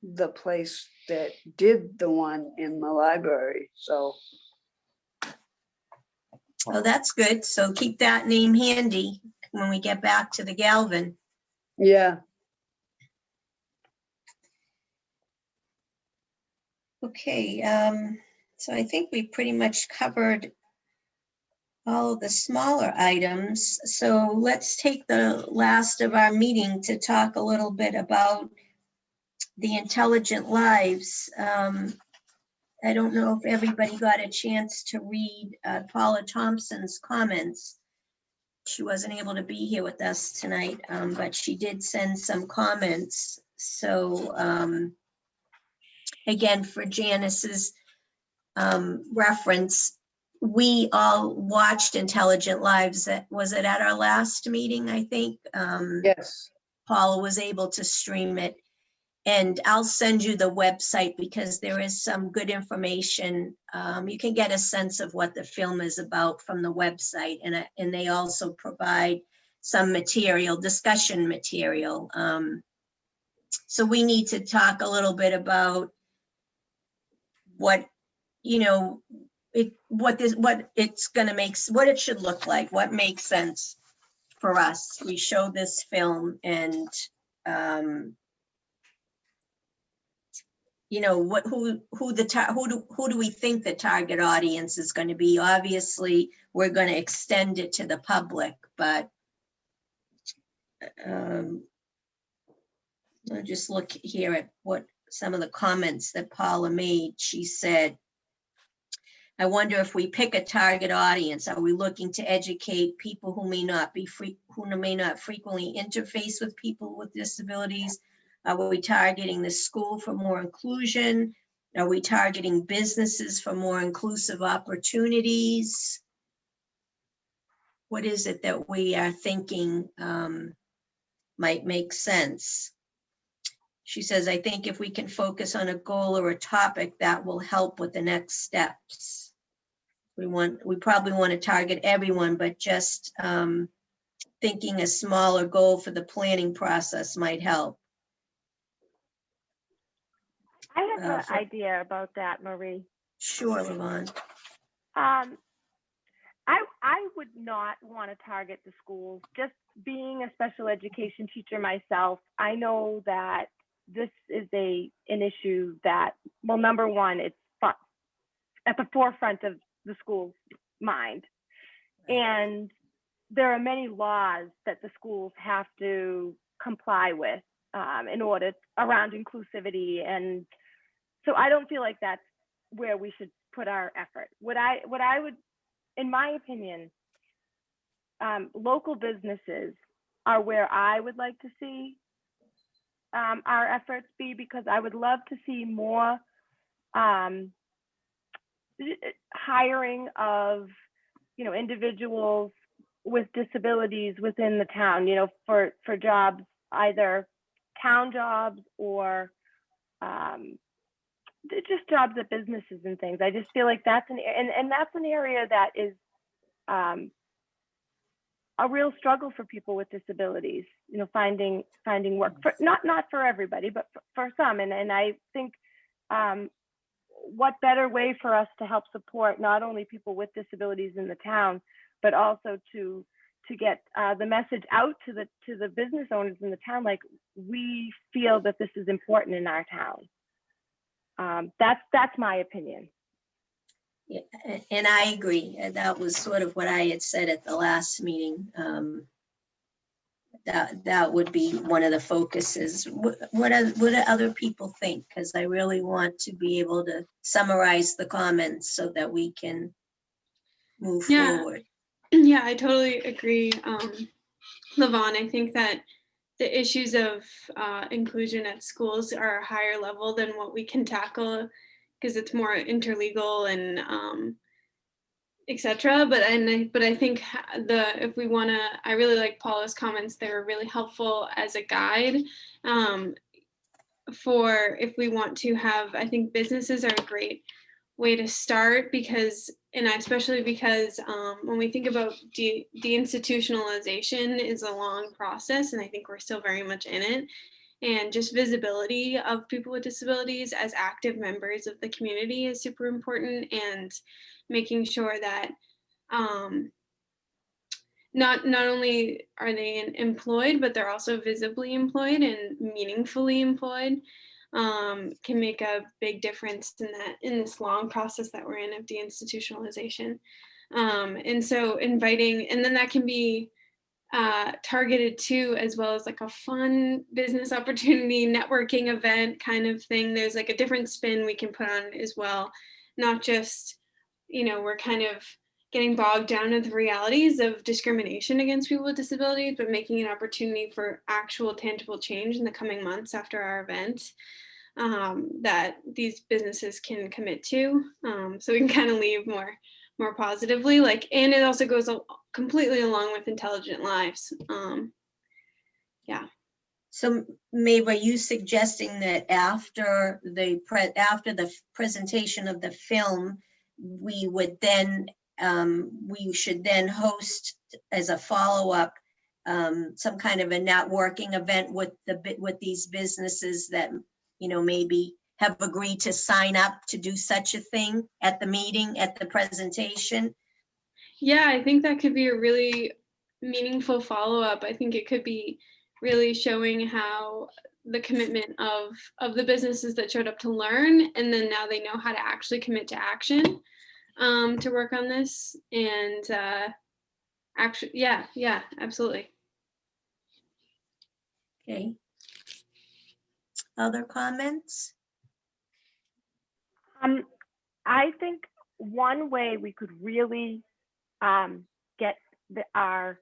the place that did the one in the library, so. Oh, that's good, so keep that name handy when we get back to the Galvin. Yeah, Okay, so I think we pretty much covered all of the smaller items. So let's take the last of our meeting to talk a little bit about the Intelligent Lives. I don't know if everybody got a chance to read Paula Thompson's comments. She wasn't able to be here with us tonight, but she did send some comments. So again, for Janice's reference, we all watched Intelligent Lives. Was it at our last meeting, I think? yes. Paula was able to stream it. And I'll send you the website because there is some good information. You can get a sense of what the film is about from the website. And they also provide some material, discussion material. So we need to talk a little bit about what, you know, what it's going to make, what it should look like, what makes sense for us. We show this film and, you know, who do we think the target audience is going to be? Obviously, we're going to extend it to the public, but I'll just look here at what some of the comments that Paula made. She said, I wonder if we pick a target audience, are we looking to educate people who may not frequently interface with people with disabilities? Are we targeting the school for more inclusion? Are we targeting businesses for more inclusive opportunities? What is it that we are thinking might make sense? She says, I think if we can focus on a goal or a topic, that will help with the next steps. We probably want to target everyone, but just thinking a smaller goal for the planning process might help. I have an for- idea about that, Marie. Sure, Levon. I would not want to target the schools. Just being a special education teacher myself, I know that this is an issue that, well, number one, it's at the forefront of the school's mind. And there are many laws that the schools have to comply with in order around inclusivity. And so I don't feel like that's where we should put our effort. What I would, in my opinion, local businesses are where I would like to see our efforts be, because I would love to see more hiring of, you know, individuals with disabilities within the town, you know, for jobs, either town jobs or just jobs at businesses and things. I just feel like that's that's an area that is a real struggle for people with disabilities, you know, finding work, for not for everybody, but for some. And I think what better way for us to help support not only people with disabilities in the town, but also to get the message out to the business owners in the town, like we feel that this is important in our town. That's my opinion. Yeah, and I agree. That was sort of what I had said at the last meeting. That would be one of the focuses. What do other people think? Because I really want to be able to summarize the comments so that we can move Yeah. forward. Yeah, I totally agree, Levon. I think that the issues of inclusion at schools are a higher level than what we can tackle because it's more interlegal and etc. But I think if we want to, I really like Paula's comments. They were really helpful as a guide for if we want to have. I think businesses are a great way to start because, and especially because when we think about deinstitutionalization is a long process, and I think we're still very much in it. And just visibility of people with disabilities as active members of the community is super important, and making sure that not only are they employed, but they're also visibly employed and meaningfully employed can make a big difference in this long process that we're in of deinstitutionalization. And so inviting, and then that can be targeted to as well as like a fun business opportunity networking event kind of thing. There's like a different spin we can put on it as well, not just, we're kind of getting bogged down in the realities of discrimination against people with disabilities, but making an opportunity for actual tangible change in the coming months after our event that these businesses can commit to, so we can kind of leave more positively, and it also goes completely along with intelligent lives. Yeah. So Maeve, are you suggesting that after the presentation of the film, we should then host as a follow-up some kind of a networking event with these businesses that maybe have agreed to sign up to do such a thing at the meeting, at the presentation? Yeah, I think that could be a really meaningful follow-up. I think it could be really showing how the commitment of the businesses that showed up to learn, and then now they know how to actually commit to action to work on this. And actually, yeah, absolutely. Okay. Other comments? I think one way we could really get our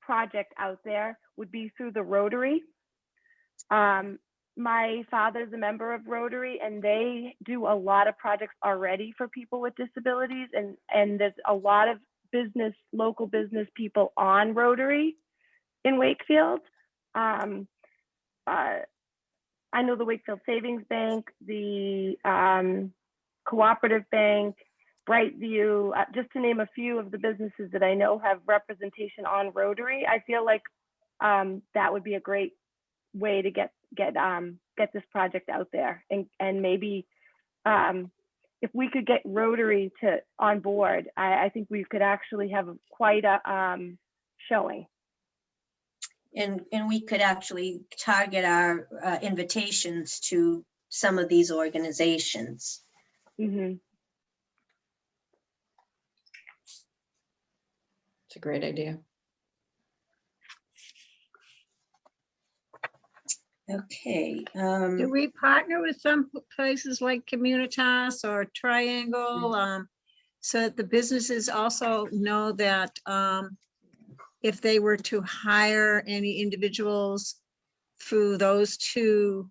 project out there would be through the Rotary. My father's a member of Rotary, and they do a lot of projects already for people with disabilities, and there's a lot of local business people on Rotary in Wakefield. I know the Wakefield Savings Bank, the Cooperative Bank, Brightview, just to name a few of the businesses that I know have representation on Rotary. I feel like that would be a great way to get this project out there, and maybe if we could get Rotary on board, I think we could actually have quite a showing. And we could actually target our invitations to some of these organizations. Mm-hmm. It's a great idea. Okay. Do we partner with some places like Communitas or Triangle, so that the businesses also know that if they were to hire any individuals through those two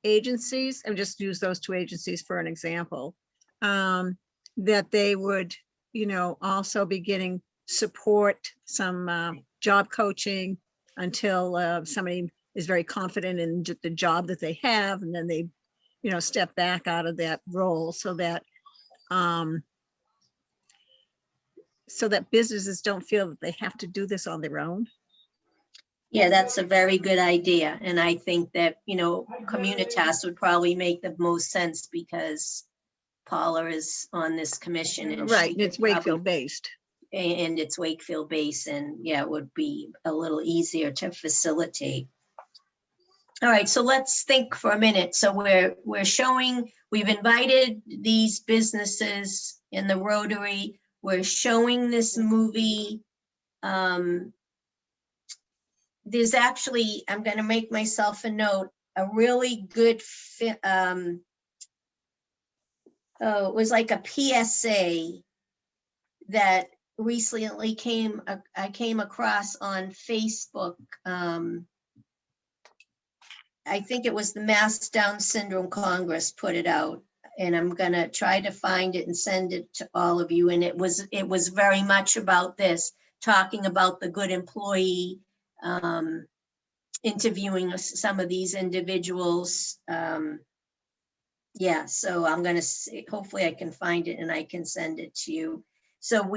agencies, and just use those two agencies for an example, that they would, also be getting support, some job coaching until somebody is very confident in the job that they have, and then they, step back out of that role, so that businesses don't feel that they have to do this on their own. Yeah, that's a very good idea. And I think that, Communitas would probably make the most sense because Paula is on this commission and Right, she and it's could probably- Wakefield based. and it's Wakefield base, and yeah, it would be a little easier to facilitate. All right, so let's think for a minute. So we're showing, we've invited these businesses in the Rotary. We're showing this movie. There's actually, I'm gonna make myself a note, a really good it was like a PSA that recently I came across on Facebook. I think it was the Mass Down Syndrome Congress put it out, and I'm gonna try to find it and send it to all of you. And it was very much about this, talking about the good employee, interviewing some of these individuals. Yeah, so I'm gonna see, hopefully I can find it and I can send it to you. So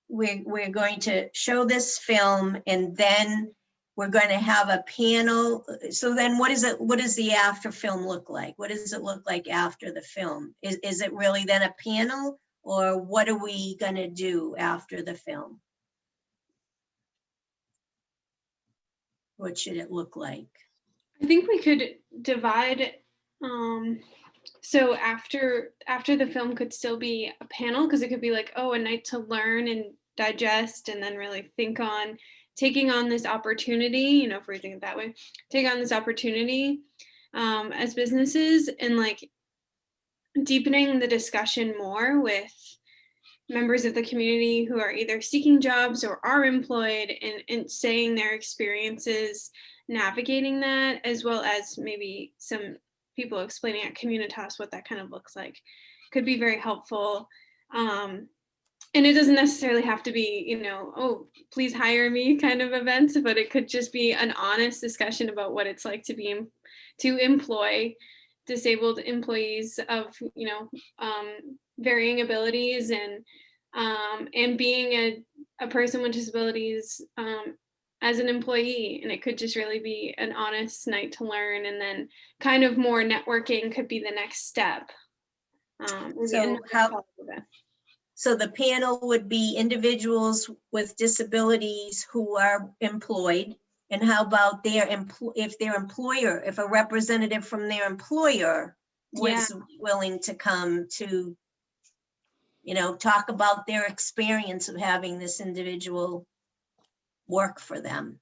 we're going to show this film, and then we're going to have a panel. So then what does the after film look like? What does it look like after the film? Is it really then a panel, or what are we going to do after the film? What should it look like? I think we could divide, so after the film could still be a panel, because it could be like, oh, a night to learn and digest, and then really think on taking on this opportunity, you know, if we're thinking that way, take on this opportunity as businesses, and like deepening the discussion more with members of the community who are either seeking jobs or are employed, and saying their experiences navigating that, as well as maybe some people explaining at Communitas what that kind of looks like, could be very helpful. And it doesn't necessarily have to be, you know, oh, please hire me kind of events, but it could just be an honest discussion about what it's like to employ disabled employees of, you know, varying abilities, and being a person with disabilities as an employee. And it could just really be an honest night to learn, and then kind of more networking could be the next step. So the panel would be individuals with disabilities who are employed, and how about if a representative from their employer was willing to come to, you know, talk about their experience of having this individual work for them,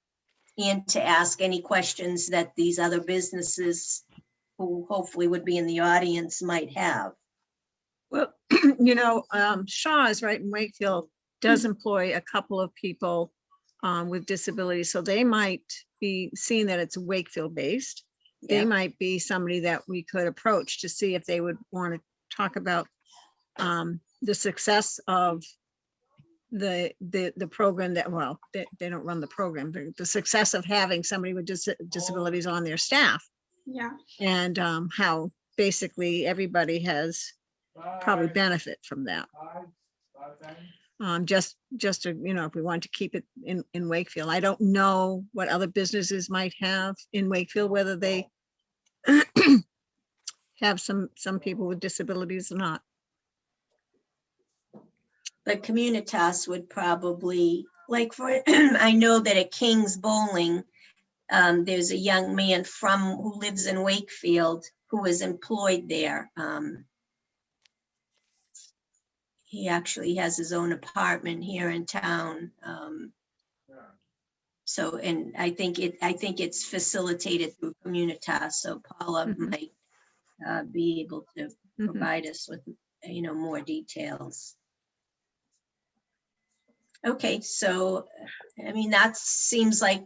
and to ask any questions that these other businesses who hopefully would be in the audience might have. Well, you know, Shaw's right in Wakefield does employ a couple of people with disabilities, so they might be seeing that it's Wakefield based. They Yeah. might be somebody that we could approach to see if they would want to talk about the success of the program that, well, they don't run the program, but the success of having somebody with disabilities on their staff. Yeah. And how basically everybody has probably benefit from that. Just to, you know, if we want to keep it in Wakefield. I don't know what other businesses might have in Wakefield, whether they have some people with disabilities or not. But Communitas would probably, like, for I know that at King's Bowling, there's a young man who lives in Wakefield who is employed there. He actually has his own apartment here in town. So, and I think it's facilitated through Communitas. So Paula might be able to provide us with, you know, more details. Okay, so, I mean, that seems like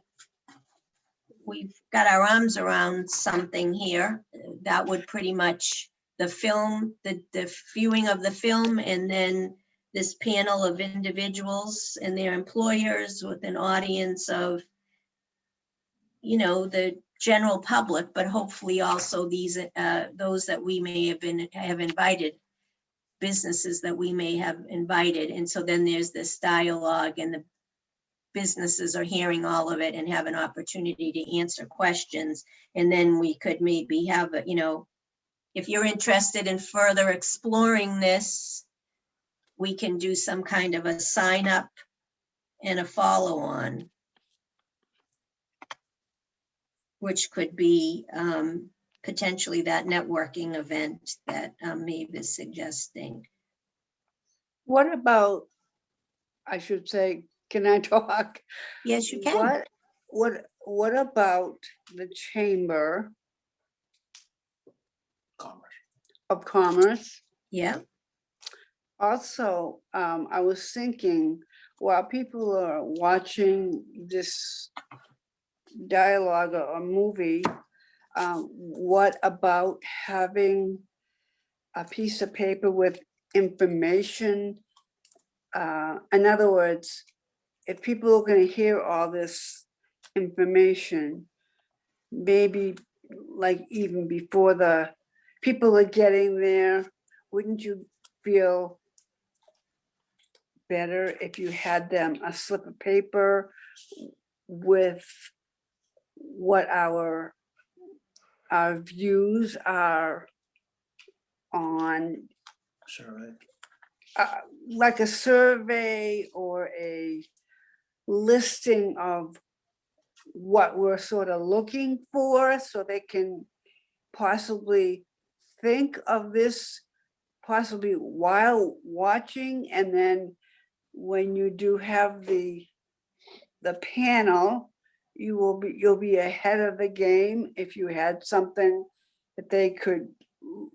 we've got our arms around something here. That would pretty much, the film, the viewing of the film, and then this panel of individuals and their employers with an audience of, you know, the general public, but hopefully also these, those that we may have invited, businesses that we may have invited. And so then there's this dialogue, and the businesses are hearing all of it and have an opportunity to answer questions. And then we could maybe have, you know, if you're interested in further exploring this, we can do some kind of a sign up and a follow on, which could be potentially that networking event that Maeve is suggesting. What about, I should say, can I talk? Yes, you can. What about the Chamber Commerce. of Commerce? Yeah, Also, I was thinking, while people are watching this dialogue or movie, what about having a piece of paper with information? In other words, if people are going to hear all this information, maybe like even before the people are getting there, wouldn't you feel better if you had them a slip of paper with what our views are on, Survey. like a survey or a listing of what we're sort of looking for, so they can possibly think of this possibly while watching, and then when you do have the panel, you'll be ahead of the game if you had something that they could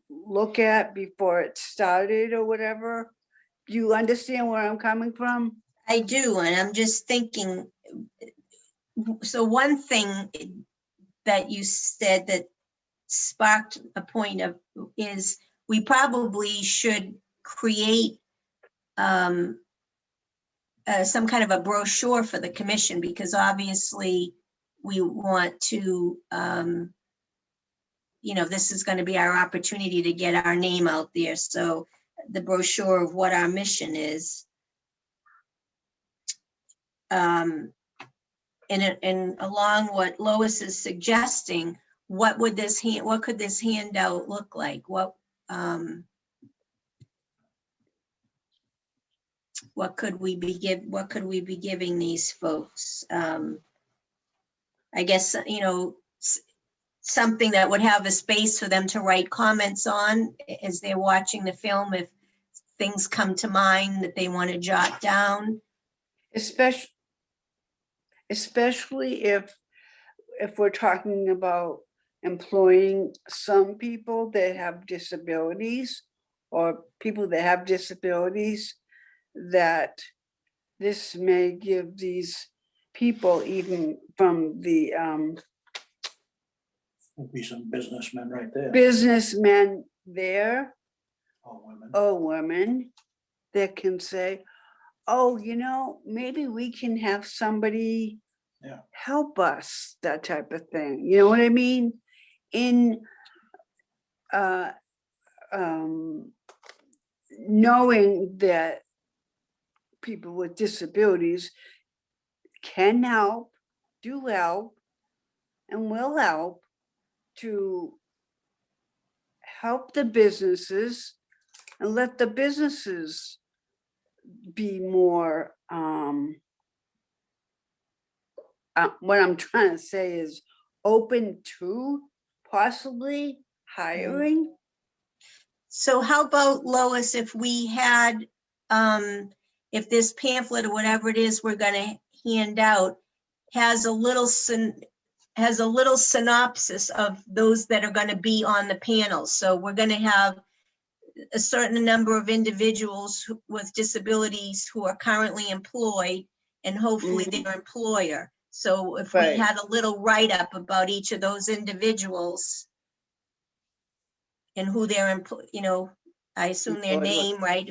look at before it started or whatever. Do you understand where I'm coming from? I do, and I'm just thinking, so one thing that you said that sparked a point of is we probably should create some kind of a brochure for the commission, because obviously we want to, this is going to be our opportunity to get our name out there. So the brochure of what our mission is. And along what Lois is suggesting, what could this handout look like? What could we be giving these folks? I guess, something that would have a space for them to write comments on as they're watching the film, if things come to mind that they want to jot down. Especially if we're talking about employing some people that have disabilities, or people that have disabilities, that this may give these people, even from the Would be some businessmen right there. businessmen there, All women. or women, that can say, oh, maybe we can have somebody Yeah. help us, that type of thing. You know what I mean? In knowing that people with disabilities can help, do help, and will help to help the businesses, and let the businesses be more, what I'm trying to say is open to possibly hiring. So how about, Lois, if we had, if this pamphlet or whatever it is we're gonna hand out has a little synopsis of those that are gonna be on the panel. So we're gonna have a certain number of individuals with disabilities who are currently employed, and hopefully their employer. So if we Right. had a little write-up about each of those individuals and who they're, I assume their Employed with. name, right?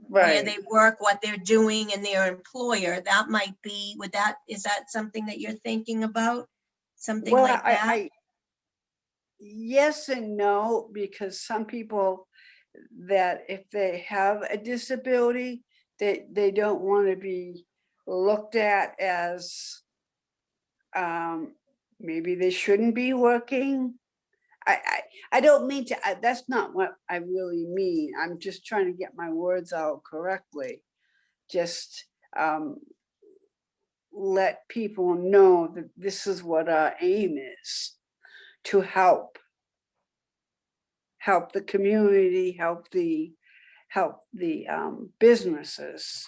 Where Right. they work, what they're doing, and their employer, that might be, is that something that you're thinking about? Something Well, like that? I yes and no, because some people that if they have a disability, they don't want to be looked at as maybe they shouldn't be working. I don't mean to, that's not what I really mean. I'm just trying to get my words out correctly. Just let people know that this is what our aim is, to help the community, help the businesses.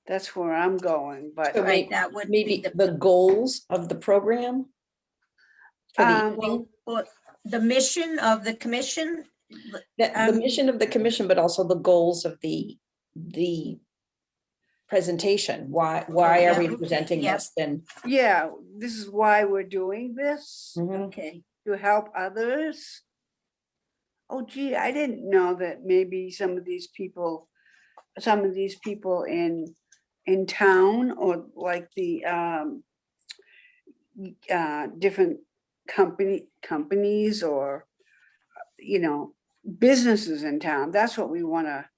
That's where I'm going, but So Right, that would be maybe the goals of the program? For the evening? Well, the mission of the commission, The mission of the commission, but also the goals of the presentation. Why yeah, are we okay, presenting yep. this then? yeah, this is why we're doing this, Mhm. Okay, to help others. Oh gee, I didn't know that maybe some of these people in town, or like the different companies, or businesses in town. That's what we want to,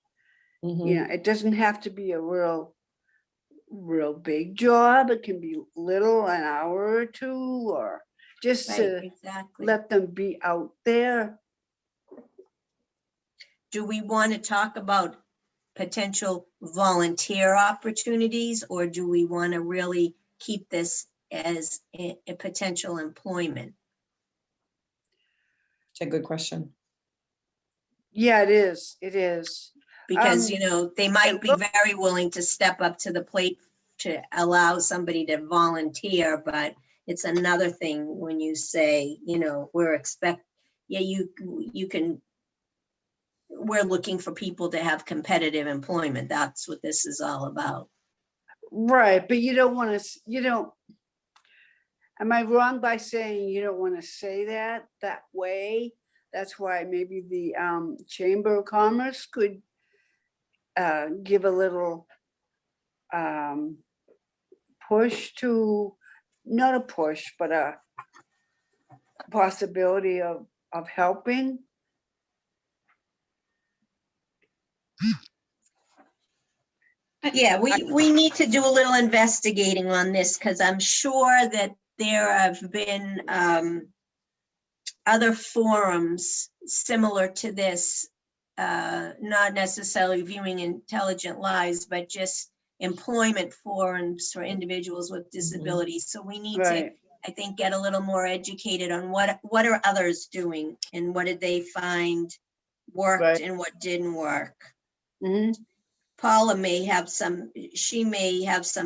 Mhm. it doesn't have to be a real big job. It can be little, an hour or two, or just right, to exactly. let them be out there. Do we want to talk about potential volunteer opportunities, or do we want to really keep this as a potential employment? It's a good question. Yeah, it is. Because, you know, they might be look- very willing to step up to the plate to allow somebody to volunteer, but it's another thing when you say, you know, we're looking for people to have competitive employment. That's what this is all about. Right, but you don't want to, am I wrong by saying you don't want to say that way? That's why maybe the Chamber of Commerce could give a little push to, not a push, but a possibility of helping. Yeah, we need to do a little investigating on this, because I'm sure that there have been other forums similar to this, not necessarily viewing intelligent lives, but just employment forums for individuals with disabilities. So we need to, Right. I think, get a little more educated on what are others doing and what did they find worked Right. and what didn't work. Mhm. Paula may have some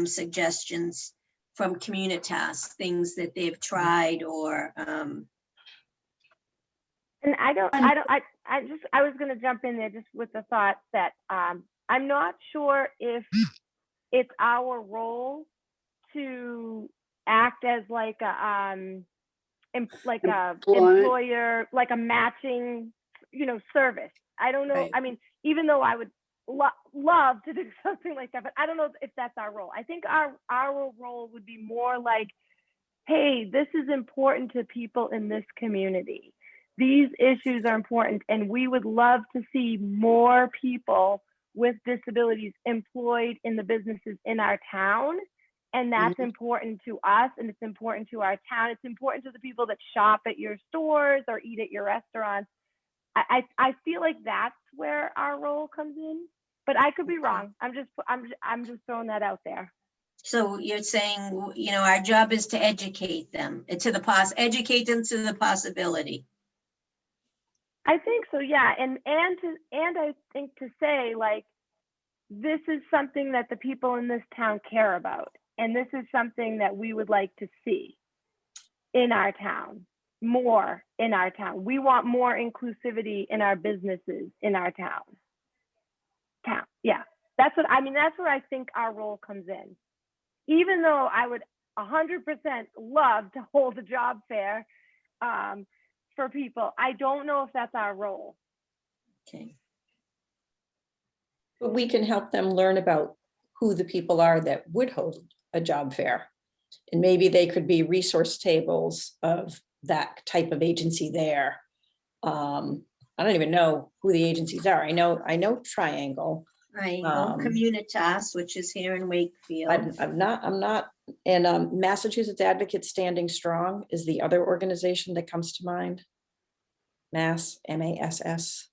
suggestions from Communitas, things that they've tried or, And I was going to jump in there just with the thought that I'm not sure if it's our role to act as like a Employment. employer, like a matching, service. I don't know. Right. I mean, even though I would love to do something like that, but I don't know if that's our role. I think our role would be more like, hey, this is important to people in this community. These issues are important, and we would love to see more people with disabilities employed in the businesses in our town. And that's important to us, and it's important to our town. It's important to the people that shop at your stores or eat at your restaurants. I feel like that's where our role comes in, but I could be wrong. I'm just throwing that out there. so you're saying, our job is to educate them educate them to the possibility. I think so, yeah. And I think to say, like, this is something that the people in this town care about. And this is something that we would like to see in our town, more in our town. We want more inclusivity in our businesses in our town. Yeah, that's where I think our role comes in. Even though I would 100% love to hold a job fair for people, I don't know if that's our role. Okay. But we can help them learn about who the people are that would hold a job fair. And maybe they could be resource tables of that type of agency there. I don't even know who the agencies are. I know Triangle. Communitas, which is here in Wakefield. I'm not And Massachusetts Advocates Standing Strong is the other organization that comes to mind. Mass, MASS.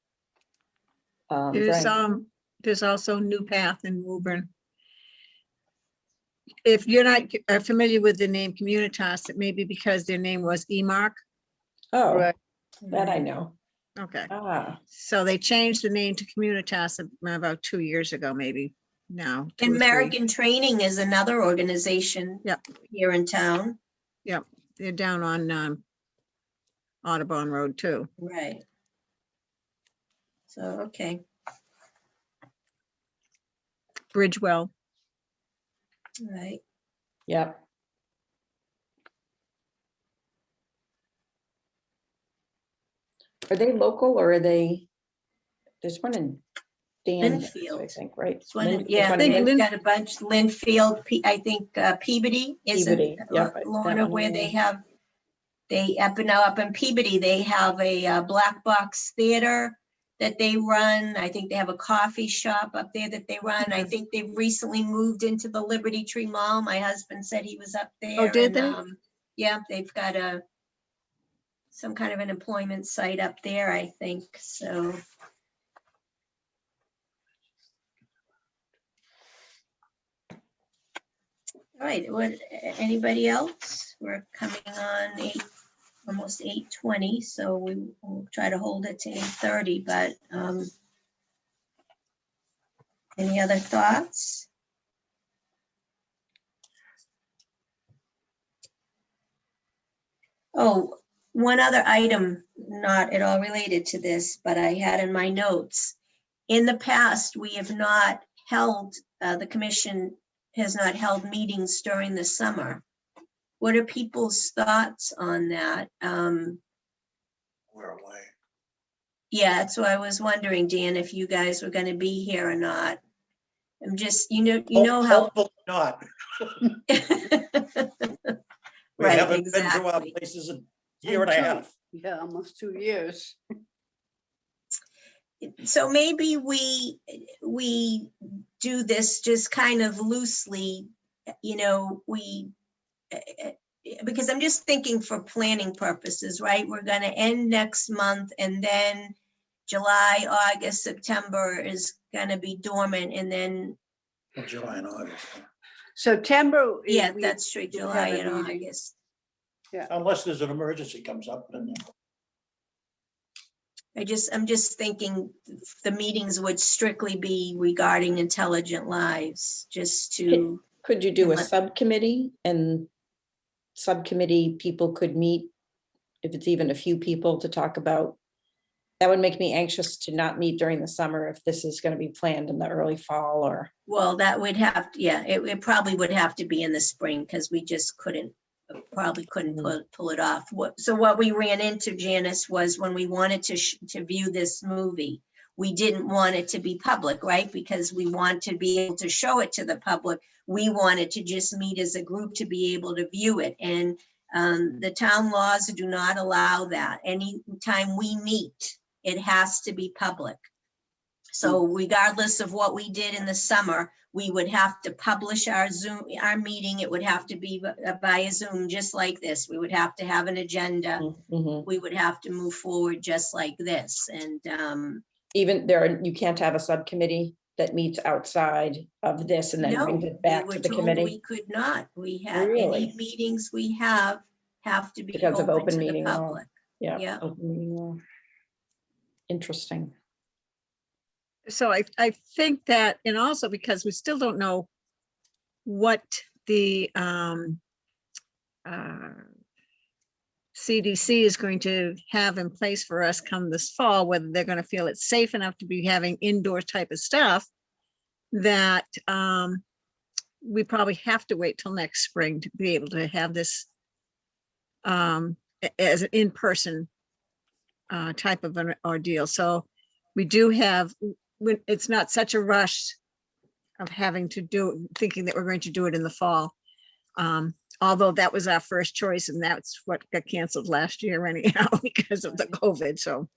Brian. There's also New Path in Woburn. If you're not familiar with the name Communitas, it may be because their name was EMARC. Oh, Right. that I know. Okay, Ah, so they changed the name to Communitas about 2 years ago, maybe now. 2 or 3. American Training is another organization. Yep. Here in town. They're down on Audubon Road too. Right. So, okay, Bridgewell. right. yep. Are they local or are they? There's one in Danvers, I Linfield. think, right? This one, There's yeah, one in think they've Lin- got a bunch, Linfield, I think Peabody isn't, Peabody, yep, that Lorna, one I where know. they have, up in Peabody, they have a black box theater that they run. I think they have a coffee shop up there that they run. I think they've recently moved into the Liberty Tree Mall. My husband said he was up there. did they? Yeah, they've got some kind of an employment site up there, I think, so. All right, anybody else? We're coming on almost 8:20, so we'll try to hold it to 8:30, but any other thoughts? Oh, one other item, not at all related to this, but I had in my notes. In the past, we have not held, the commission has not held meetings during the summer. What are people's thoughts on that? We're away. Yeah, that's what I was wondering, Dan, if you guys were gonna be here or not. I'm just, you know how. Hopefully not. We Right, haven't been to our exactly. places a year and a half. Yeah, almost 2 years. So maybe we do this just kind of loosely, because I'm just thinking for planning purposes, right? We're gonna end next month and then July, August, September is gonna be dormant and then, Well, July and August. September. yeah, we that's true, have July a and meeting. August. Unless there's an emergency comes up, then I'm just thinking the meetings would strictly be regarding Intelligent Lives, just to, Could you do a Unless- subcommittee and subcommittee people could meet? If it's even a few people to talk about, that would make me anxious to not meet during the summer if this is going to be planned in the early fall or. well, that would have, yeah, it probably would have to be in the spring because we just probably couldn't pull it off. So what we ran into, Janice, was when we wanted to view this movie, we didn't want it to be public, right? Because we want to be able to show it to the public. We wanted to just meet as a group to be able to view it. And the town laws do not allow that. Anytime we meet, it has to be public. So regardless of what we did in the summer, we would have to publish our meeting. It would have to be via Zoom, just like this. We would have to have an agenda. Mhm. We would have to move forward just like this. And Even you can't have a subcommittee that meets outside of this and then no, brings it we back were to the told committee we could not. We had Really? any meetings we have to be because of open open to the meeting law. public. Yeah. Yeah. Open meeting law. Interesting. So I think that, and also because we still don't know what the CDC is going to have in place for us come this fall, whether they're going to feel it's safe enough to be having indoor type of stuff, that we probably have to wait till next spring to be able to have this as an in-person type of an ordeal. So we do have, it's not such a rush of having to thinking that we're going to do it in the fall. Although that was our first choice and that's what got canceled last year anyhow because of the COVID. So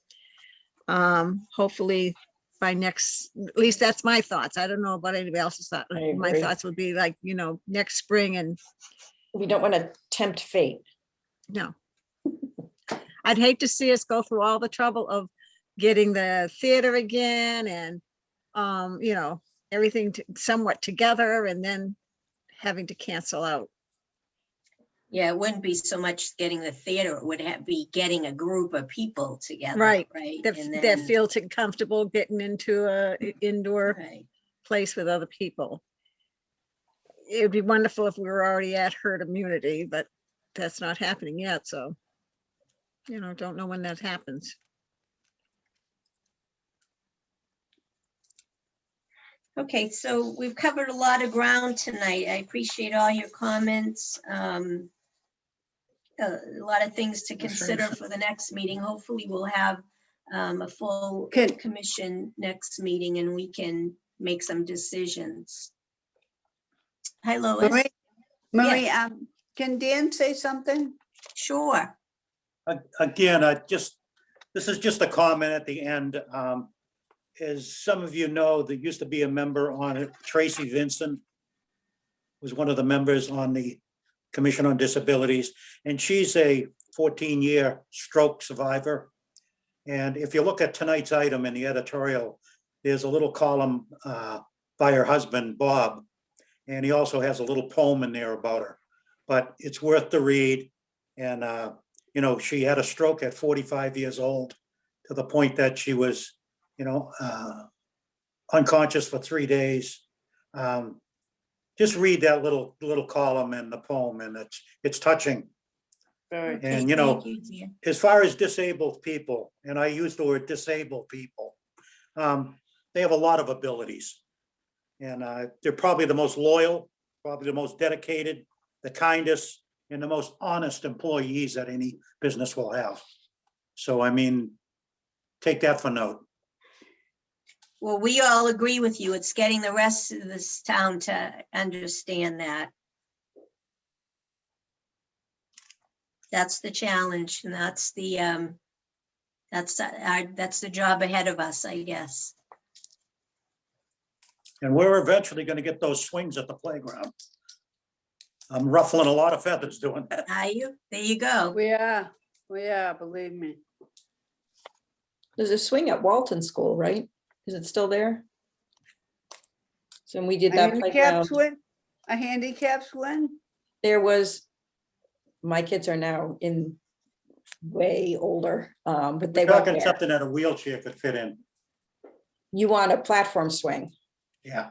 hopefully by next, at least that's my thoughts. I don't know about anybody else's thought. I My agree. thoughts would be like, next spring, and We don't want to tempt fate. no. I'd hate to see us go through all the trouble of getting the theater again and, everything somewhat together and then having to cancel out. Yeah, it wouldn't be so much getting the theater, it would be getting a group of people together. Right. Right. That And that then- feel comfortable getting into a indoor Right. place with other people. It would be wonderful if we were already at herd immunity, but that's not happening yet, so. Don't know when that happens. Okay, so we've covered a lot of ground tonight. I appreciate all your comments. A lot of things to consider for the next meeting. Hopefully we'll have a full Can- commission next meeting and we can make some decisions. Hi, Lois. Marie, Yes. can Dan say something? Sure. Again, this is just a comment at the end. As some of you know, there used to be a member on it, Tracy Vincent was one of the members on the Commission on Disabilities, and she's a 14-year stroke survivor. And if you look at tonight's item in the editorial, there's a little column by her husband, Bob, and he also has a little poem in there about her. But it's worth the read. And, she had a stroke at 45 years old to the point that she was, unconscious for 3 days. Just read that little column in the poem, and it's touching. Very. Okay, And, thank you, dear. as far as disabled people, and I use the word disabled people, they have a lot of abilities. And they're probably the most loyal, probably the most dedicated, the kindest, and the most honest employees that any business will have. So, take that for note. Well, we all agree with you. It's getting the rest of this town to understand that. That's the challenge, and that's the job ahead of us, I guess. And we're eventually gonna get those swings at the playground. I'm ruffling a lot of feathers doing that. Are you? There you go. We are, believe me. There's a swing at Walton School, right? Is it still there? So when we did A that handicap playground, swing? A handicap swing? there was, my kids are now way older, but they We're were talking there. something that a wheelchair could fit in. You want a platform swing. Yeah.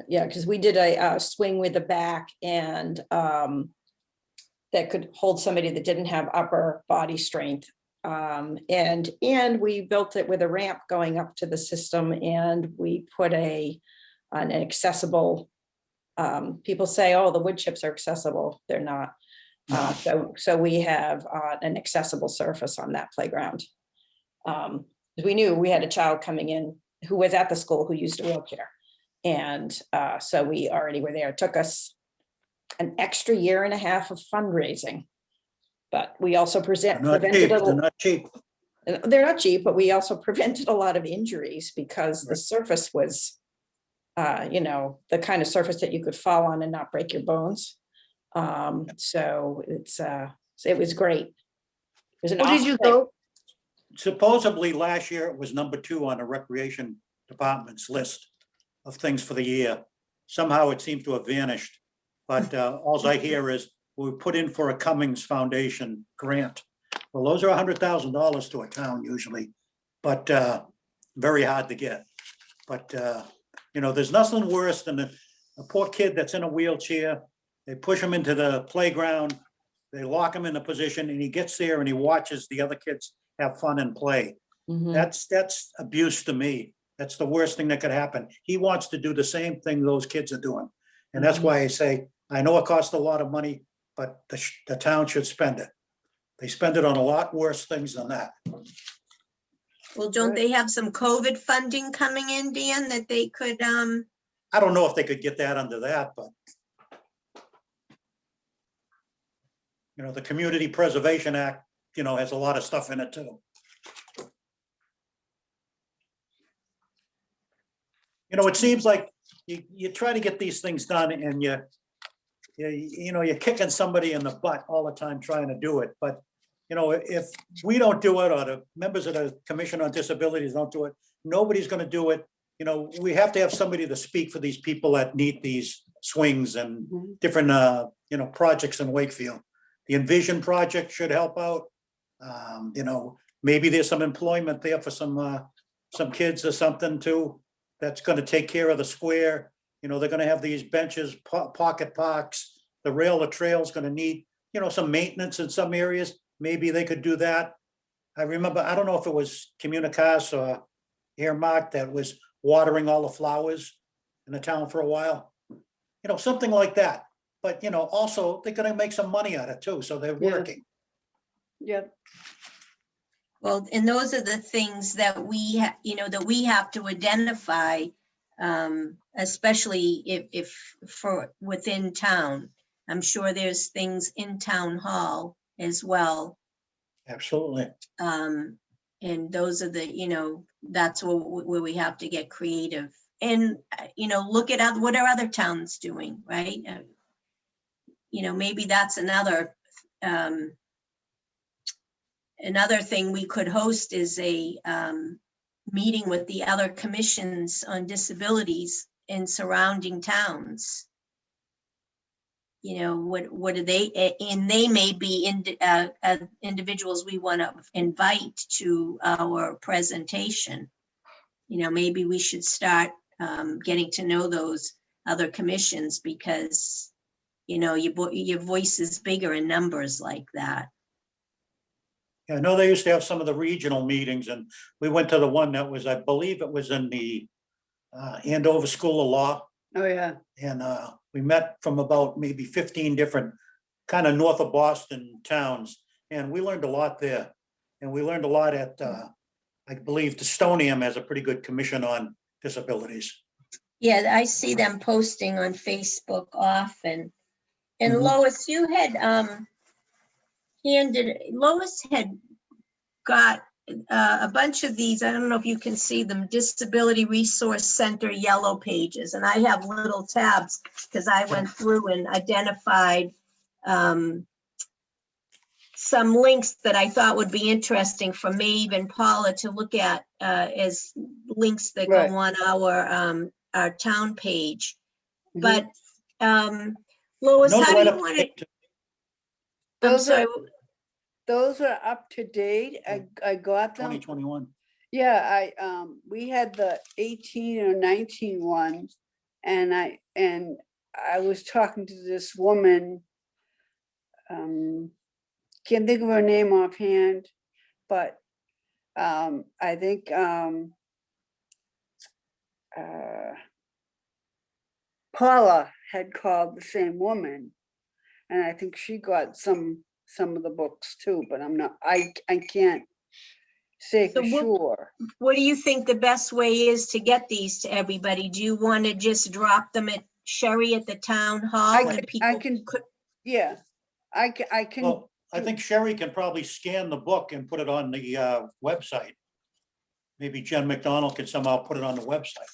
Yeah, because we did a swing with the back and that could hold somebody that didn't have upper body strength. And we built it with a ramp going up to the system, and we put an accessible, people say, oh, the wood chips are accessible. They're not. So we have an accessible surface on that playground. We knew we had a child coming in who was at the school who used a wheelchair. And so we already were there. It took us an extra 1.5 years of fundraising. But we also They're not cheap. prevented They're not cheap. they're not cheap, but we also prevented a lot of injuries because the Right. surface was, the kind of surface that you could fall on and not break your bones. So it was great. It was an Where did awesome you thing. go? Supposedly last year it was number 2 on the recreation department's list of things for the year. Somehow it seems to have vanished. But all I hear is we put in for a Cummings Foundation grant. Well, those are $100,000 to a town usually, but very hard to get. But there's nothing worse than a poor kid that's in a wheelchair. They push him into the playground, they lock him in a position, and he gets there and he watches the other kids have fun and play. Mhm. That's abuse to me. That's the worst thing that could happen. He wants to do the same thing those kids are doing. And that's Mhm. why I say, I know it costs a lot of money, but the town should spend it. They spend it on a lot worse things than that. Well, don't they have some COVID funding coming in, Dan, that they could, I don't know if they could get that under that, but the Community Preservation Act, has a lot of stuff in it too. You know, it seems like you try to get these things done and you're kicking somebody in the butt all the time trying to do it. But, you know, if we don't do it, or the members of the Commission on Disabilities don't do it, nobody's gonna do it. You know, we have to have somebody to speak for these people that need these swings and Mhm. different, you know, projects in Wakefield. The Envision project should help out. You know, maybe there's some employment there for some kids or something too. That's gonna take care of the square. You know, they're gonna have these benches, pocket parks. The rail, the trail's gonna need, you know, some maintenance in some areas. Maybe they could do that. I remember, I don't know if it was Communicas or Airmark that was watering all the flowers in the town for a while. You know, something like that. But, you know, also they're gonna make some money on it too, so they're Yeah. working. Yep. Well, and those are the things that we, you know, that we have to identify, especially if for within town. I'm sure there's things in town hall as well. Absolutely. And those are the, you know, that's where we have to get creative and, you know, look at what are other towns doing, right? You know, maybe that's another thing we could host is a meeting with the other commissions on disabilities in surrounding towns. You know, what are they, and they may be individuals we want to invite to our presentation. You know, maybe we should start getting to know those other commissions because, you know, your voice is bigger in numbers like that. Yeah, I know they used to have some of the regional meetings and we went to the one that was, I believe it was in the Andover School of Law. Oh, yeah. And we met from about maybe 15 different kind of north of Boston towns. And we learned a lot there. And we learned a lot at, I believe, the Stonium has a pretty good commission on disabilities. Yeah, I see them posting on Facebook often. And Mhm. Lois, you had Lois had got a bunch of these, I don't know if you can see them, Disability Resource Center yellow pages. And I have little tabs because I went through and identified some links that I thought would be interesting for Maeve and Paula to look at as links that Right. go on our town page. Mhm. But Lois, Those how are do right you up want to- to? I'm Those are- sorry. Those are up to date. I got them. 2021. Yeah, we had the 18 or 19 one, and I was talking to this woman. Can't think of her name offhand, but I think Paula had called the same woman, and I think she got some of the books too, but I can't say So for sure. What do you think the best way is to get these to everybody? Do you want to just drop them at Sherry at the town hall and people could? Yeah, I can. Well, I think Sherry can probably scan the book and put it on the website. Maybe Jen McDonald can somehow put it on the website.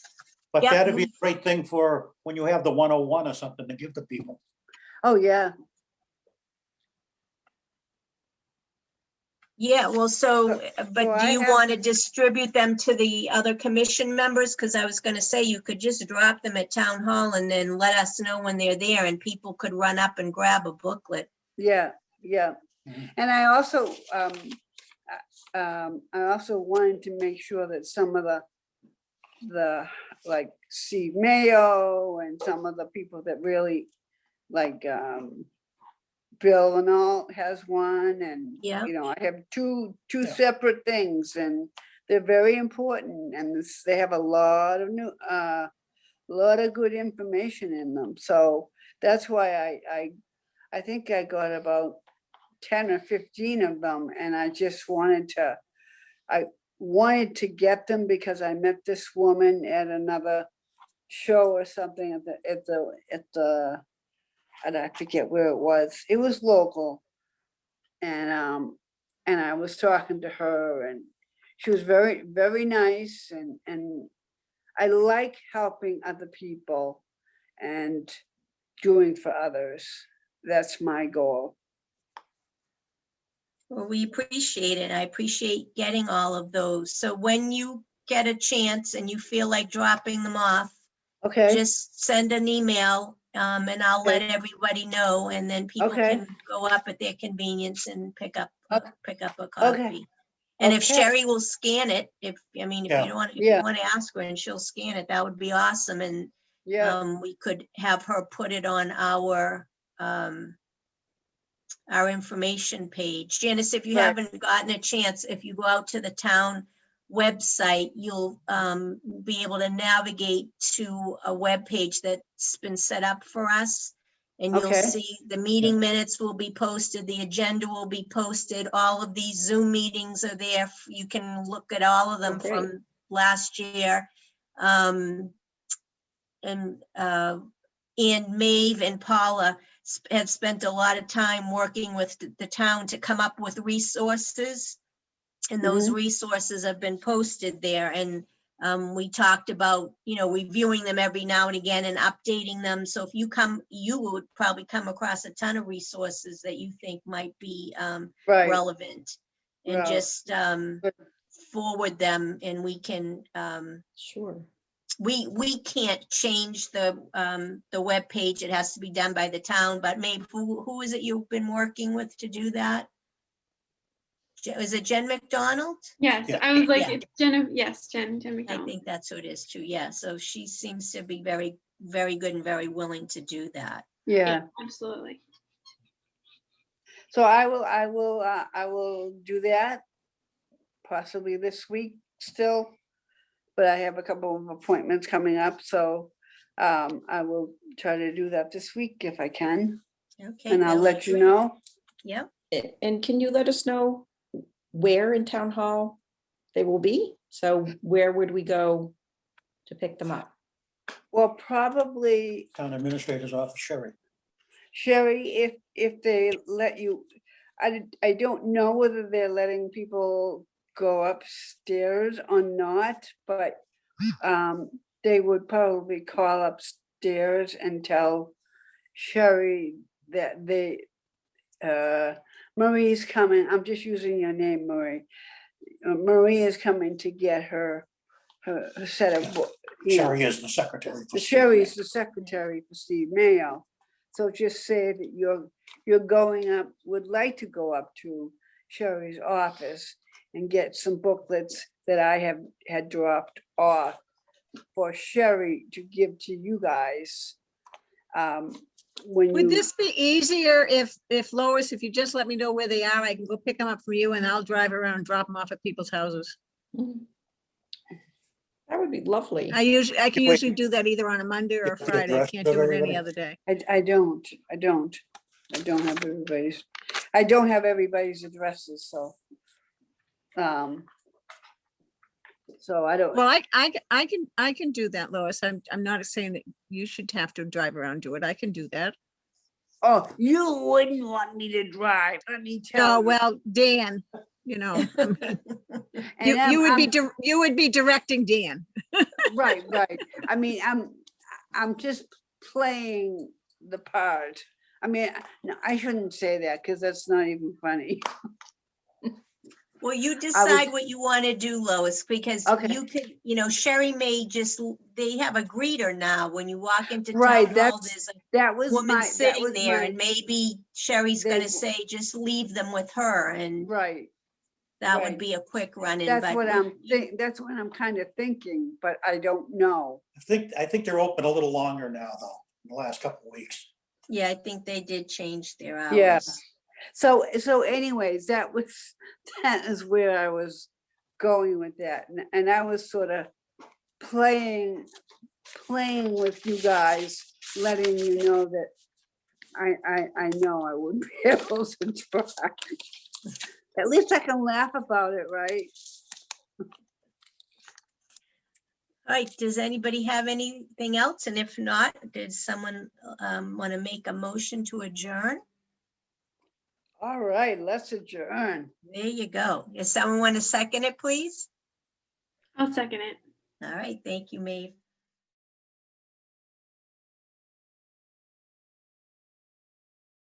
But Yeah. that'd be a great thing for when you have the 101 or something to give to people. Oh, yeah. Yeah, well, but do I you have- want to distribute them to the other commission members? Because I was going to say you could just drop them at town hall and then let us know when they're there and people could run up and grab a booklet. Yeah, yeah. Mhm. And I also wanted to make sure that some of the like Steve Mayo and some of the people that really like Bill and all has one, and Yeah. you know, I have two Yeah. separate things, and they're very important, and they have a lot of lot of good information in them. So that's why I think I got about 10 or 15 of them, and I just wanted to get them because I met this woman at another show or something at the and I forget where it was. It was local. And I was talking to her, and she was very, very nice, and I like helping other people and doing for others. That's my goal. Well, we appreciate it. I appreciate getting all of those. So when you get a chance and you feel like dropping them off, Okay, just send an email, and I'll let everybody know, and then people Okay. can go up at their convenience and pick up Okay. a copy. And if Okay. Sherry will scan it, if you Yeah. don't want, if Yeah. you want to ask her and she'll scan it, that would be awesome. And yeah, we could have her put it on our information page. Janice, if you Right. haven't gotten a chance, if you go out to the town website, you'll be able to navigate to a web page that's been set up for us. And you'll Okay. see the meeting minutes will be posted, the agenda will be posted, all of these Zoom meetings are there. You can look at all of them Oh, great. from last year. And Maeve and Paula have spent a lot of time working with the town to come up with resources. And those resources have been posted there. And we talked about, reviewing them every now and again and updating them. So if you would probably come across a ton of resources that you think might be right. relevant. And Right. just forward them, and we can, Sure. we can't change the webpage. It has to be done by the town, but maybe who is it you've been working with to do that? Is it Jen McDonald? Yes, Yeah. I was like, Yeah. it's Jen, yes, Jen I McDonald. think that's who it is too. Yeah. So she seems to be very, very good and very willing to do that. Yeah. Absolutely. So I will do that possibly this week still, but I have a couple of appointments coming up, so I will try to do that this week if I can, Okay. and I'll that'll let be you great. know. Yep. And can you let us know where in town hall they will be? So where would we go to pick them up? Well, probably Town administrator's office, Sherry. Sherry, if they let you, I don't know whether they're letting people go upstairs or not, but they would probably call upstairs and tell Sherry that Marie's coming. I'm just using your name, Marie. Marie is coming to get her set of, Sherry is the secretary. for Steve Sherry's Mayor. the secretary for Steve Mayo. So just say that you're going up, would like to go up to Sherry's office and get some booklets that I have had dropped off for Sherry to give to you guys. When Would you, this be easier if Lois, if you just let me know where they are, I can go pick them up for you and I'll drive around and drop them off at people's houses? Mhm. That would be lovely. I can Wait. usually do that either on a Monday or a Get the Friday. I address can't of do it any everybody? other day. I don't have everybody's addresses, so. So I don't, Well, I can do that, Lois. I'm not saying that you should have to drive around and do it. I can do that. oh, you wouldn't want me to drive, let me Oh, tell you. well, Dan, I mean, And you I'm- you would be directing Dan. Right, right. I mean, I'm just playing the part. I mean, no, I shouldn't say that because that's not even funny. Well, you decide what you want to do, Lois, because Okay. you could, Sherry may they have a greeter now. When you walk into Right, town hall, that's- there's a That was woman my, that sitting was there, my, and maybe Sherry's They gonna w- say, just leave them with her, and right. that would right. be a quick run in. That's But what that's what I'm kind of thinking, but I don't know. I think they're open a little longer now, though, in the last couple of weeks. yeah, I think they did change their hours. Yeah. So anyways, that is where I was going with that. And I was sort of playing with you guys, letting you know that I know I wouldn't be able to drive. At least I can laugh about it, right? All right, does anybody have anything else? And if not, does someone want to make a motion to adjourn? All right, let's adjourn. There you go. Does someone want to second it, please? I'll second it. All right, thank you, Maeve.